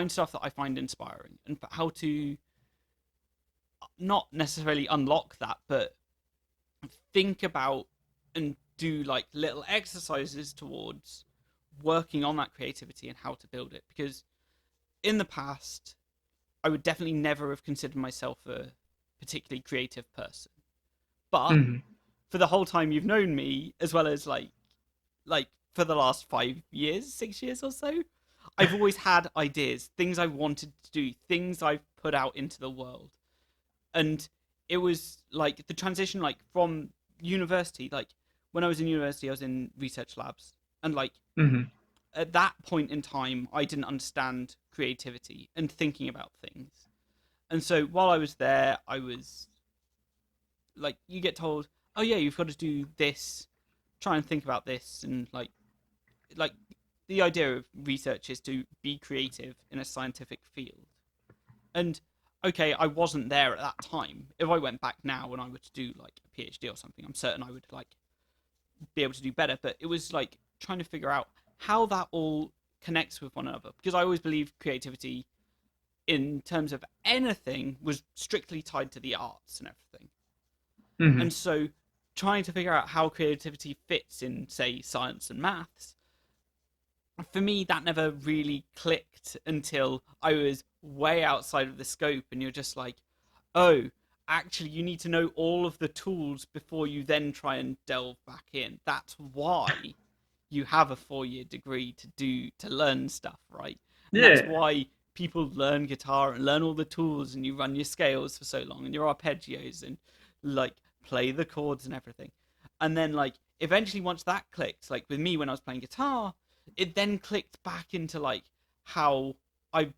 A: stuff that I find inspiring, and how to not necessarily unlock that, but think about and do like little exercises towards working on that creativity and how to build it. Because in the past, I would definitely never have considered myself a particularly creative person. But
B: Hmm.
A: for the whole time you've known me, as well as like for the last 5 years, 6 years or so, I've always had ideas, things I wanted to do, things I've put out into the world. And it was like the transition, like from university, like when I was in university, I was in research labs, and like
B: Hmm.
A: at that point in time, I didn't understand creativity and thinking about things. And so while I was there, I was like, you get told, oh yeah, you've got to do this, try and think about this, and like the idea of research is to be creative in a scientific field. And okay, I wasn't there at that time. If I went back now and I were to do like a PhD or something, I'm certain I would like be able to do better. But it was like trying to figure out how that all connects with one another, because I always believed creativity in terms of anything was strictly tied to the arts and everything.
B: Hmm.
A: And so trying to figure out how creativity fits in, say, science and maths, for me, that never really clicked until I was way outside of the scope, and you're just like, oh, actually, you need to know all of the tools before you then try and delve back in. That's why you have a 4 year degree to learn stuff, right? And that's
B: Yeah.
A: why people learn guitar and learn all the tools, and you run your scales for so long and your arpeggios and like play the chords and everything. And then like eventually once that clicked, like with me when I was playing guitar, it then clicked back into like how I've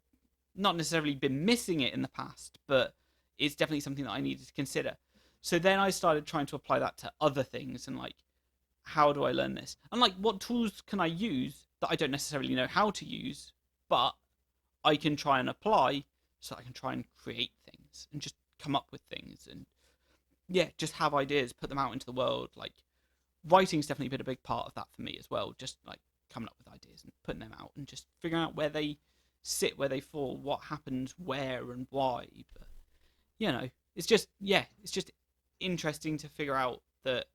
A: not necessarily been missing it in the past, but it's definitely something that I needed to consider. So then I started trying to apply that to other things, and like, how do I learn this? And like, what tools can I use that I don't necessarily know how to use, but I can try and apply, so I can try and create things and just come up with things, and yeah, just have ideas, put them out into the world. Like, writing's definitely been a big part of that for me as well. Just like coming up with ideas and putting them out and just figuring out where they sit, where they fall, what happens where and why. But it's just, yeah, it's just interesting to figure out that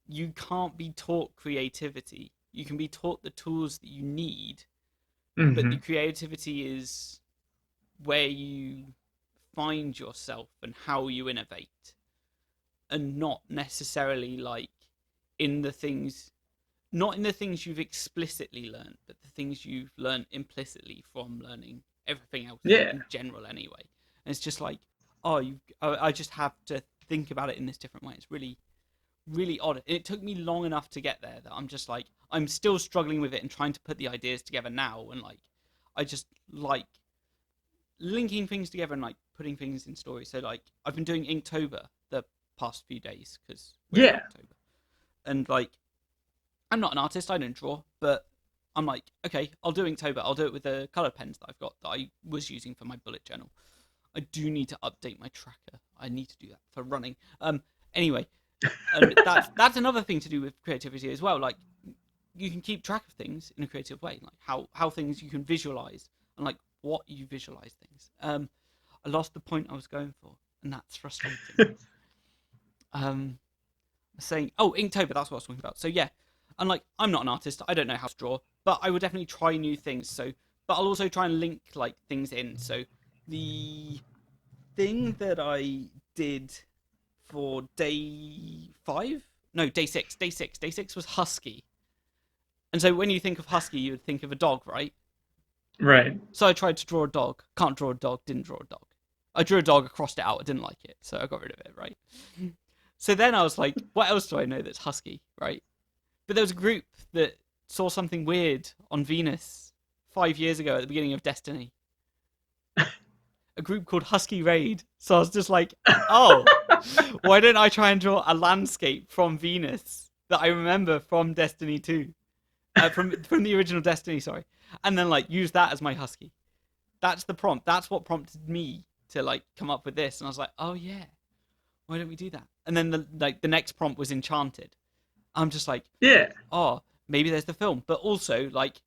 A: you can't be taught creativity. You can be taught the tools that you need, but the
B: Hmm.
A: creativity is where you find yourself and how you innovate, and not necessarily like in the things, not in the things you've explicitly learned, but the things you've learned implicitly from learning everything else
B: Yeah.
A: in general anyway. And it's just like, oh, I just have to think about it in this different way. It's really, really odd. It took me long enough to get there that I'm just like, I'm still struggling with it and trying to put the ideas together now. And like, I just like linking things together and like putting things in stories. So like, I've been doing Inktober the past few days because we're in
B: Yeah.
A: October, and like, I'm not an artist, I don't draw, but I'm like, okay, I'll do Inktober. I'll do it with the colored pens that I've got that I was using for my bullet journal. I do need to update my tracker. I need to do that for running. Anyway, and that's another thing to do with creativity as well. Like, you can keep track of things in a creative way, like how things you can visualize and like what you visualize things. I lost the point I was going for, and that's frustrating. Um, Saying, oh, Inktober, that's what I was talking about. So yeah, and like, I'm not an artist, I don't know how to draw, but I would definitely try new things. So, but I'll also try and link like things in. So the thing that I did for day 5, no, day six was husky. And so when you think of husky, you would think of a dog, right?
B: Right.
A: So I tried to draw a dog, can't draw a dog, didn't draw a dog. I drew a dog, I crossed it out, I didn't like it, so I got rid of it, right? So then I was like, what else do I know that's husky, right? But there was a group that saw something weird on Venus 5 years ago at the beginning of Destiny. A group called Husky Raid. So I was just like, oh, why don't I try and draw a landscape from Venus that I remember from Destiny 2? From the original Destiny, sorry. And then like use that as my Husky. That's the prompt. That's what prompted me to like come up with this. And I was like, oh yeah, why don't we do that? And then the next prompt was Enchanted. I'm just like,
B: Yeah.
A: oh, maybe there's the film. But also, like,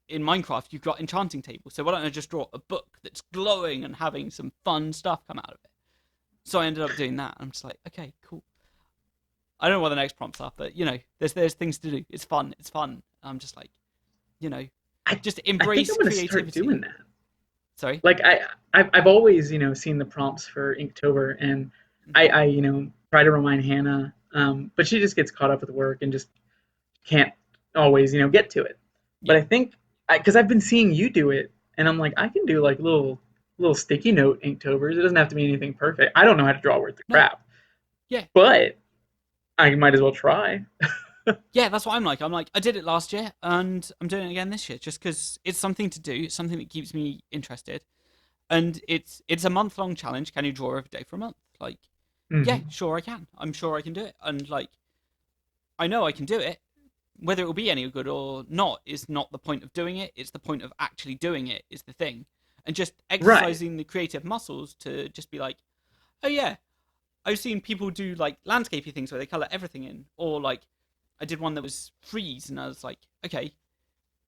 A: in Minecraft, you've got enchanting tables. So why don't I just draw a book that's glowing and having some fun stuff come out of it? So I ended up doing that. I'm just like, okay, cool. I don't know what the next prompts are, but there's things to do. It's fun. It's fun. I'm just like, you know,
B: I
A: just
B: I think I'm
A: embrace
B: gonna start
A: creativity.
B: doing that.
A: Sorry.
B: Like I've always seen the prompts for Inktober, and
A: Mm-hmm.
B: I try to remind Hannah, but she just gets caught up with work and just can't always get to it. But
A: Yeah.
B: I think because I've been seeing you do it, and I'm like I can do like little sticky note Inktobers. It doesn't have to be anything perfect. I don't know how to draw worth the
A: No.
B: crap,
A: Yeah.
B: but I might as well try.
A: Yeah, that's what I'm like. I'm like, I did it last year and I'm doing it again this year just because it's something to do. It's something that keeps me interested. And it's a month-long challenge. Can you draw every day for a month? Like, yeah,
B: Hmm.
A: sure I can. I'm sure I can do it. And like, I know I can do it. Whether it will be any good or not is not the point of doing it. It's the point of actually doing it is the thing. And just
B: Right.
A: exercising the creative muscles to just be like, oh yeah, I've seen people do like landscapey things where they color everything in, or like I did one that was freeze, and I was like, okay,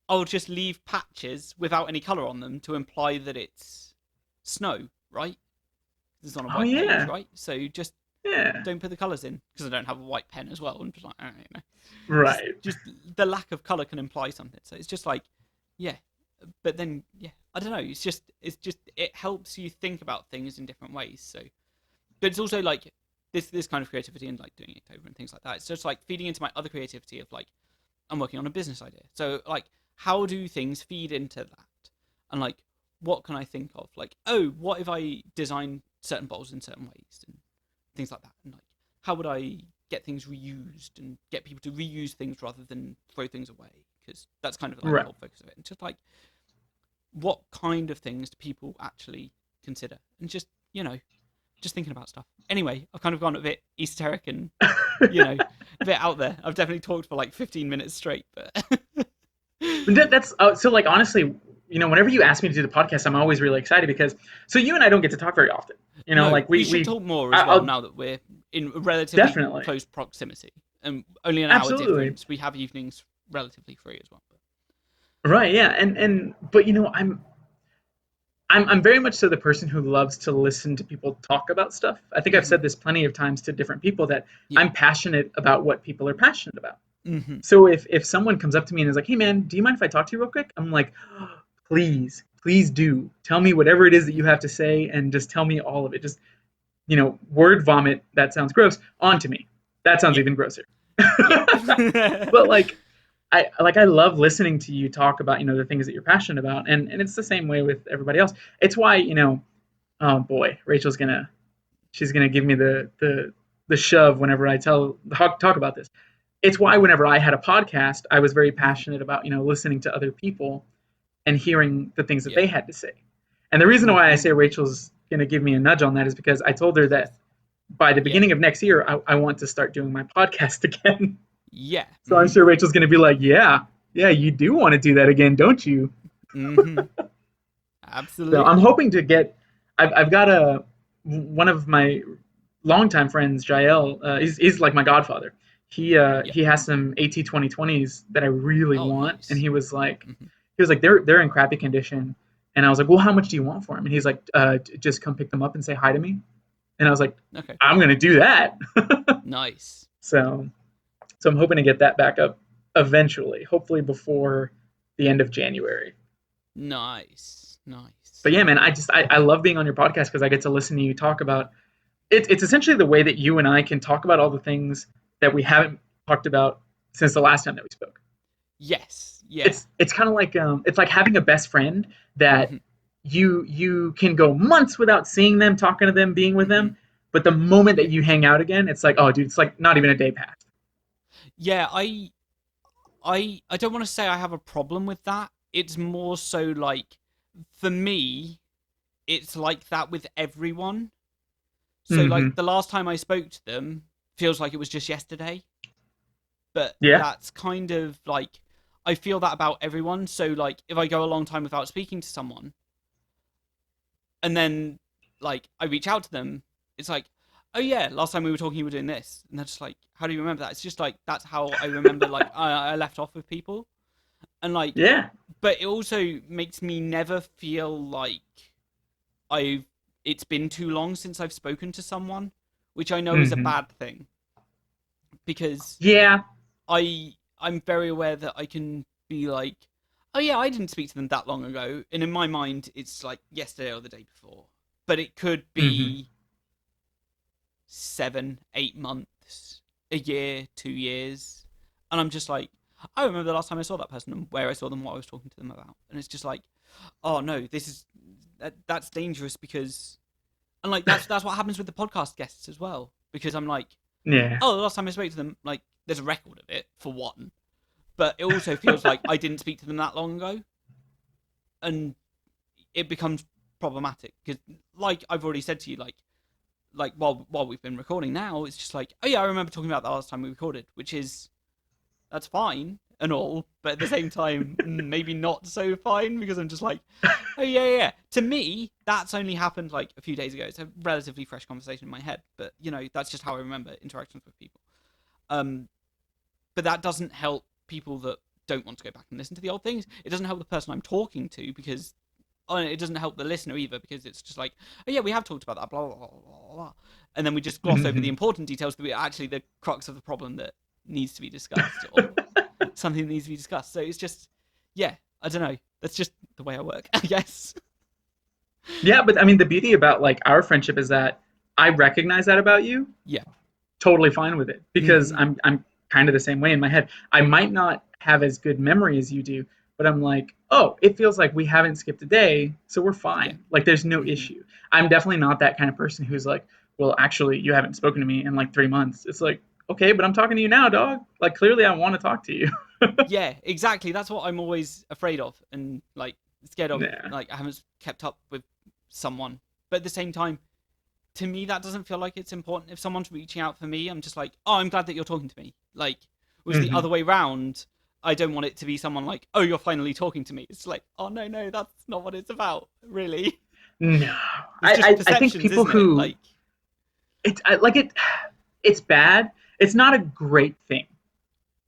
A: I'll just leave patches without any color on them to imply that it's snow, right? It's on a
B: Oh
A: white page,
B: yeah.
A: right? So just
B: Yeah.
A: don't put the colors in because I don't have a white pen as well. And just like, I don't know, just
B: Right.
A: just the lack of color can imply something. So it's just like, yeah, but then yeah, I don't know. It's just it helps you think about things in different ways. So, but it's also like this kind of creativity and like doing it over and things like that. It's just like feeding into my other creativity of like I'm working on a business idea. So like how do things feed into that? And like what can I think of? Like, oh, what if I design certain bowls in certain ways and things like that? And like how would I get things reused and get people to reuse things rather than throw things away? Because that's kind of like the
B: Right.
A: whole focus of it. And just like what kind of things do people actually consider? And just thinking about stuff. Anyway, I've kind of gone a bit esoteric and a bit out there. I've definitely talked for like 15 minutes straight, but
B: That's so like honestly, whenever you ask me to do the podcast, I'm always really excited because so you and I don't get to talk very often.
A: No,
B: Like
A: we
B: we
A: should
B: we
A: talk more as well
B: I'll
A: now that we're in relatively
B: definitely
A: close proximity and only an hour
B: absolutely
A: difference. We have evenings relatively free as well.
B: right, yeah, and but I'm very much so the person who loves to listen to people talk about stuff. I think I've
A: Hmm.
B: said this plenty of times to different people that
A: Yeah.
B: I'm passionate about what people are passionate about.
A: Hmm.
B: So if someone comes up to me and is like, "Hey man, do you mind if I talk to you real quick?" I'm like, oh, please do. Tell me whatever it is that you
A: Hmm.
B: have to say and just tell me all of it. Just, word vomit, that sounds gross, onto me. That sounds
A: Yeah.
B: even grosser.
A: Yeah.
B: But I love listening to you talk about, the things that you're passionate about. And it's the same way with everybody else. It's why, oh boy, she's gonna give me the shove whenever I talk about this. It's why
A: Hmm.
B: whenever I had a podcast, I was very
A: Hmm.
B: passionate about listening to other people and hearing the things that
A: Yeah.
B: they had to say. And the reason why I
A: Hmm.
B: say Rachel's gonna give me a nudge on that is because I told her that by the
A: Yeah.
B: beginning of next year, I want to start doing my podcast again.
A: Yeah.
B: So I'm sure Rachel's gonna be like, yeah, you do want to do that again, don't you?
A: Hmm.
B: So I'm
A: Absolutely.
B: hoping to get. I've got a one of my longtime friends, Jael. He's like my godfather.
A: Yeah.
B: He has some AT 2020s that I really
A: Oh,
B: want, and
A: nice. Hmm.
B: he was like they're in crappy condition, and I was like, well, how much do you want for him? And he's like, just come pick them up and say hi to me. And I was like,
A: Okay.
B: I'm gonna do that.
A: Nice.
B: so so I'm hoping to get that back up eventually, hopefully before the end of January.
A: Nice. Nice.
B: But yeah, man, I love being on your podcast because I get to listen to you talk about it's essentially the way that you and I can talk about all the things that we haven't talked about since the last time that we spoke.
A: Yes. Yeah.
B: It's kind of like it's like having a best friend that
A: Hmm.
B: you can go months without seeing them, talking to them, being with
A: Hmm.
B: them, but the moment that
A: Yeah.
B: you hang out again, it's like, oh, dude, it's like not even a day passed.
A: Yeah. I don't want to say I have a problem with that. It's more so like for me, it's like that with everyone. So
B: Mm-hmm.
A: like the last time I spoke to them feels like it was just yesterday. But
B: Yeah.
A: that's kind of like I feel that about everyone. So like if I go a long time without speaking to someone and then like I reach out to them, it's like, oh yeah, last time we were talking, you were doing this, and they're just like, how do you remember that? It's just like that's how I remember like I left off with people, and like,
B: Yeah.
A: but it also makes me never feel like I've it's been too long since I've spoken to someone, which I know is a
B: Mm-hmm.
A: bad thing because
B: Yeah.
A: I'm very aware that I can be like, oh yeah, I didn't speak to them that long ago, and in my mind it's like yesterday or the day before, but it could
B: Mm-hmm.
A: be 7, 8 months, a year, 2 years, and I'm just like, I remember the last time I saw that person and where I saw them, what I was talking to them about, and it's just like, oh no, this is that's dangerous because, and like that's what happens with the podcast guests as well, because I'm like,
B: Yeah.
A: oh, the last time I spoke to them, like there's a record of it for one, but it also feels like I didn't speak to them that long ago, and it becomes problematic because, like I've already said to you, like while we've been recording now, it's just like, oh yeah, I remember talking about that last time we recorded, which is that's fine and all, but at the same time, maybe not so fine because I'm just like, oh yeah, yeah. Yeah. To me, that's only happened like a few days ago. It's a relatively fresh conversation in my head, but that's just how I remember interactions with people. Um, but that doesn't help people that don't want to go back and listen to the old things. It doesn't help the person I'm talking to because it doesn't help the listener either because it's just like, oh yeah, we have talked about that, blah blah blah blah, blah. And then we just gloss over the
B: Mm-hmm.
A: important details that we actually the crux of the problem that needs to be discussed or something that needs to be discussed. So it's just, yeah, I don't know. That's just the way I work, I guess.
B: Yeah, but I mean, the beauty about like our friendship is that I recognize that about you,
A: Yeah.
B: totally fine with it because
A: Mm-hmm.
B: I'm kind of the same way in my head. I might not have as good memory as you do, but I'm like, oh, it feels like we haven't skipped a day, so we're
A: Yeah.
B: fine. Like there's no
A: Mm-hmm.
B: issue. I'm definitely not that kind of person who's like, well, actually, you haven't spoken to me in like 3 months. It's like, okay, but I'm talking to you now, dog. Like clearly, I want to talk to you.
A: Yeah, exactly. That's what I'm always afraid of and like scared of.
B: Yeah.
A: Like I haven't kept up with someone, but at the same time, to me that doesn't feel like it's important. If someone's reaching out for me, I'm just like, oh, I'm glad that you're talking to me. Like it was the
B: Mm-hmm.
A: other way round. I don't want it to be someone like, oh, you're finally talking to me. It's like, oh no, no, that's not what it's about, really.
B: No,
A: It's just
B: I think
A: perceptions,
B: people
A: isn't it?
B: who
A: Like,
B: it's bad. It's not a great thing,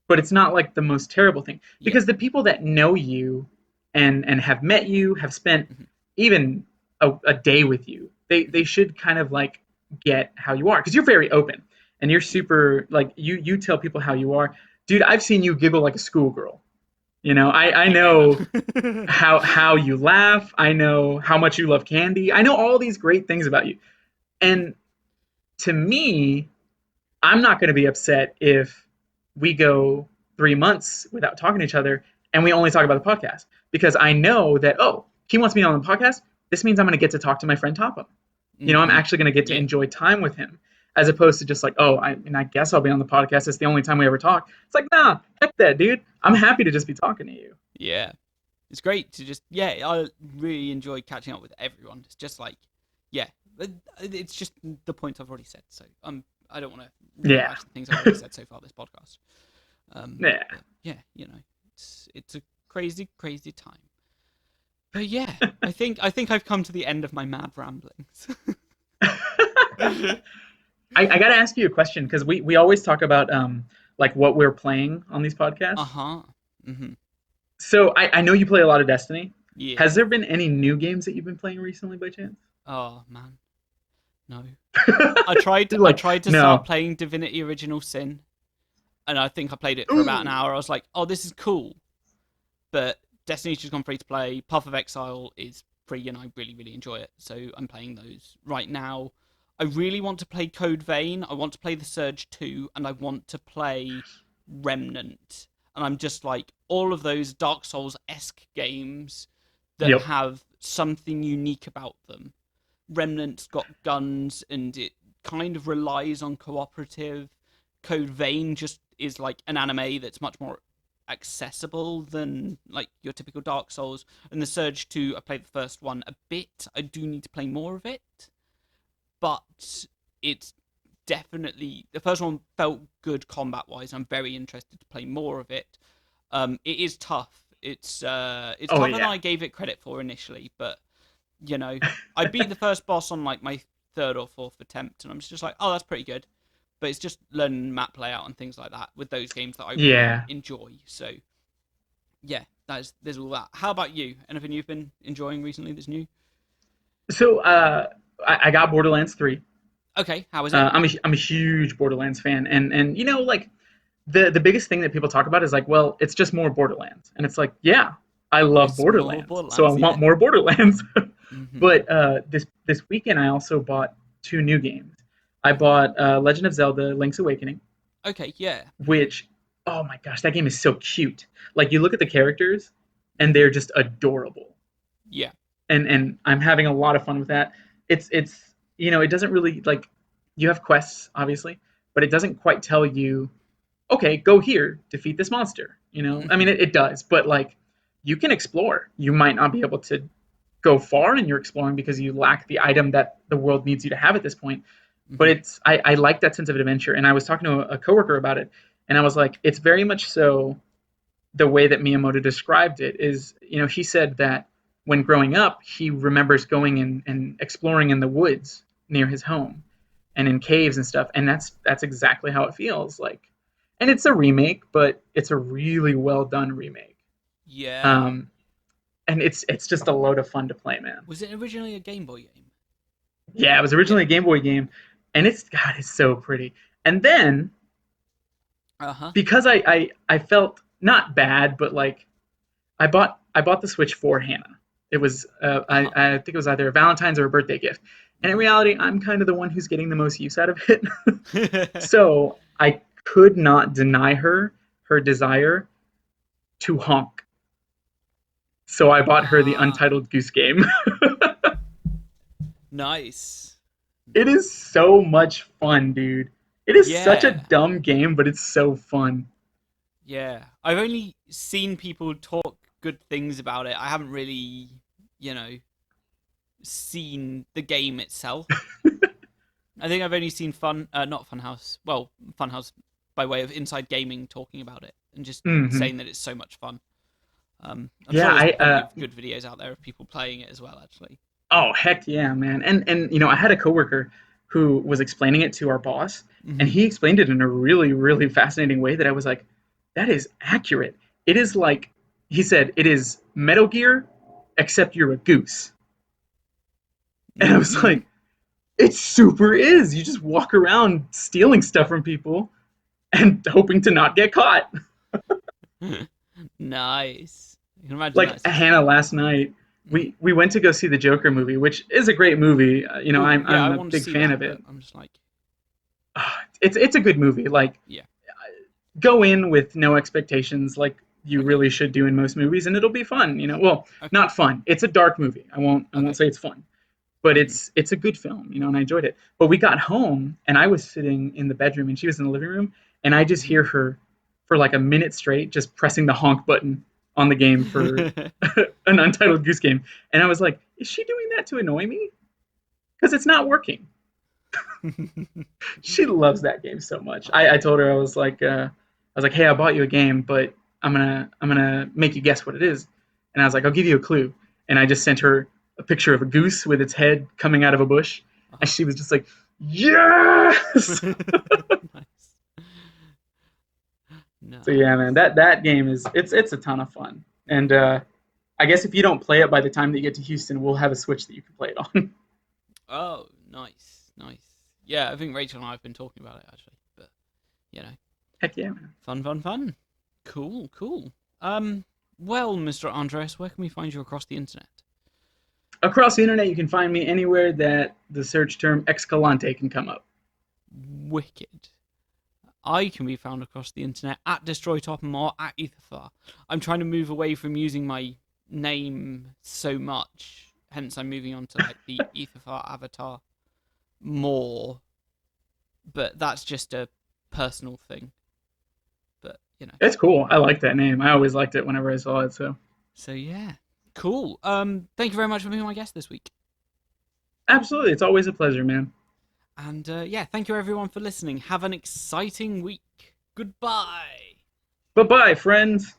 B: but it's not like the most terrible thing
A: yeah,
B: because the people that know you and have met you have spent
A: mhm,
B: even a day with you. They
A: mhm,
B: should kind of like get how you are because you're very open and you're
A: yeah,
B: super like you tell people how you are, dude. I've seen you giggle like a schoolgirl. I
A: yeah,
B: know
A: man.
B: how you laugh. I know how much you love candy. I know all these great things about you.
A: Mhm,
B: And to me, I'm not going to be upset if we go 3 months without talking to each other and we only talk about the podcast because I know that, oh, he wants me on the podcast. This means I'm going to get to talk to my friend Topham. I'm
A: mhm,
B: actually going to get to
A: yeah,
B: enjoy time with him as opposed to just like, oh, I guess I'll be on the podcast. It's the only time we ever talk. It's like, nah, heck that, dude. I'm happy to just be talking to you.
A: yeah. It's great to just, yeah. I really enjoy catching up with everyone. It's just like, yeah, it's just the points I've already said. So I don't want to
B: Yeah.
A: rehash the things I've already said so far this podcast.
B: Yeah.
A: But yeah, it's a crazy, crazy time. But yeah, I think I've come to the end of my mad ramblings.
B: I got to ask you a question because we always talk about like what we're playing on these
A: Uh
B: podcasts.
A: huh. Mhm.
B: So I know you play a lot of Destiny. Has
A: Yeah.
B: there been any new games that you've been playing recently by chance?
A: Oh man, no.
B: You're
A: I
B: like,
A: tried to start
B: no.
A: playing Divinity Original Sin, and I think I played it for about an
B: Ooh.
A: hour. I was like, oh, this is cool, but Destiny's just gone free to play. Path of Exile is free, and I really, really enjoy it. So I'm playing those right now. I really want to play Code Vein. I want to play the Surge 2, and I want to play Remnant. And I'm just like, all of those Dark Souls esque games that
B: Yep.
A: have something unique about them. Remnant's got guns, and it kind of relies on cooperative. Code Vein just is like an anime that's much more accessible than like your typical Dark Souls. And the Surge 2, I played the first one a bit. I do need to play more of it, but it's definitely the first one felt good combat wise. I'm very interested to play more of it. It is tough. It's
B: Oh
A: tougher than
B: yeah.
A: I gave it credit for initially, but you know, I beat the first boss on like my third or fourth attempt, and I'm just like, oh, that's pretty good. But it's just learning map layout and things like that with those games that I really
B: Yeah.
A: enjoy. So yeah, there's all that. How about you? Anything you've been enjoying recently that's new?
B: So I got Borderlands 3.
A: Okay, how is it?
B: I'm a huge Borderlands fan, and like the biggest thing that people talk about is like, well, it's just more Borderlands, and it's like, yeah, I love
A: It's more
B: Borderlands, so I
A: Borderlands,
B: want
A: yeah.
B: more Borderlands.
A: Mhm.
B: But this weekend, I also bought two new games. I bought Legend of Zelda: Link's Awakening,
A: Okay, yeah.
B: which, oh my gosh, that game is so cute. Like you look at the characters, and
A: Mhm.
B: they're just adorable,
A: Yeah.
B: and I'm having a lot of fun with that. It's it doesn't really like you have quests obviously, but it doesn't quite tell you, okay, go here, defeat this monster. I mean
A: Mhm.
B: it does, but like you can explore. You might not be able to go far in your exploring because you lack the item that the world needs you to have at this point. But
A: Mhm.
B: I like that sense of adventure, and I was talking to a coworker about it, and I was like, it's very much so the way that Miyamoto described it is, he said that when growing up, he remembers going and exploring in the woods near his home and in caves and stuff, and that's exactly how it feels like. And it's a remake, but it's a really well done remake.
A: Yeah.
B: Um, and it's just a load of fun to play, man.
A: Was it originally a Game Boy game?
B: Yeah, it was
A: Yeah.
B: originally a Game Boy game, and it's so pretty. And then
A: Uh huh.
B: because I felt not bad, but like I bought the Switch for Hannah. It was
A: Uh huh.
B: I think it was either a Valentine's or a birthday gift. And in
A: Mhm.
B: reality, I'm kind of the one who's getting the most use out of it. So I could not deny her desire to honk. So I bought her the
A: Ah,
B: Untitled Goose Game.
A: nice.
B: It is so much fun, dude. It is such a
A: Yeah.
B: dumb game, but it's so fun.
A: Yeah. I've only seen people talk good things about it. I haven't really, you know, seen the game itself. I think I've only seen not Funhouse. Well, Funhouse by way of Inside Gaming talking about it and just
B: Hmm.
A: saying that it's so much fun. I'm sure
B: Yeah,
A: there's
B: I
A: plenty of good videos out there of people playing it as well. Actually.
B: oh heck yeah, man. And I had a coworker who was explaining it to our boss, and
A: Hmm.
B: he explained it in a really really fascinating way that I was like, that is accurate. It is like he said, it is Metal Gear, except you're a goose. And I was
A: Hmm.
B: like, it super is. You just walk around stealing stuff from people and hoping to not get caught.
A: Nice. You can imagine
B: Like
A: that's just.
B: Hannah last night,
A: Mhm.
B: we went to go see the Joker movie, which is a great movie.
A: Oh yeah, I
B: I'm a
A: want to
B: big
A: see
B: fan
A: that,
B: of it.
A: but I'm just like,
B: It's a good movie. Like
A: yeah,
B: go in with no expectations, like you
A: okay,
B: really should do in most movies, and it'll be fun. Well,
A: okay,
B: not fun. It's a dark movie. I won't
A: okay.
B: say it's fun, but
A: Hmm.
B: it's a good film, and I enjoyed it. But we got home, and I was sitting in the bedroom, and she was in the living room, and I just hear her for like a minute straight just pressing the honk button on the game for an Untitled Goose Game, and I was like, is she doing that to annoy me? Because it's not working. She loves that game so much. I
A: Oh,
B: told her I was like, hey, I bought you a game, but I'm gonna make you guess what it is, and I was like, I'll give you a clue, and I just sent her a picture of a goose with its head coming out of a bush, and
A: uh-huh.
B: she was just like, yes.
A: Nice,
B: So yeah, man,
A: nice.
B: that game is it's a ton of fun, and I guess if you don't play it by the time that you get to Houston, we'll have a Switch that you can play it on.
A: Oh, nice, nice. Yeah, I think Rachel and I have been talking about it actually, but you know,
B: Heck yeah, man.
A: fun, fun, fun. Cool, cool. Um, well, Mr. Andres, where can we find you across the internet?
B: Across the internet, you can find me anywhere that the search term Excalante can come up.
A: Wicked. I can be found across the internet at Destroy Topham or at Etherfar. I'm trying to move away from using my name so much, hence I'm moving on to like the Etherfar avatar more, but that's just a personal thing. But
B: It's cool. I like that name. I always liked it whenever I saw it. So
A: so yeah, cool. Thank you very much for being my guest this week,
B: absolutely, it's always a pleasure, man.
A: and yeah, thank you everyone for listening. Have an exciting week. Goodbye.
B: Bye bye, friends.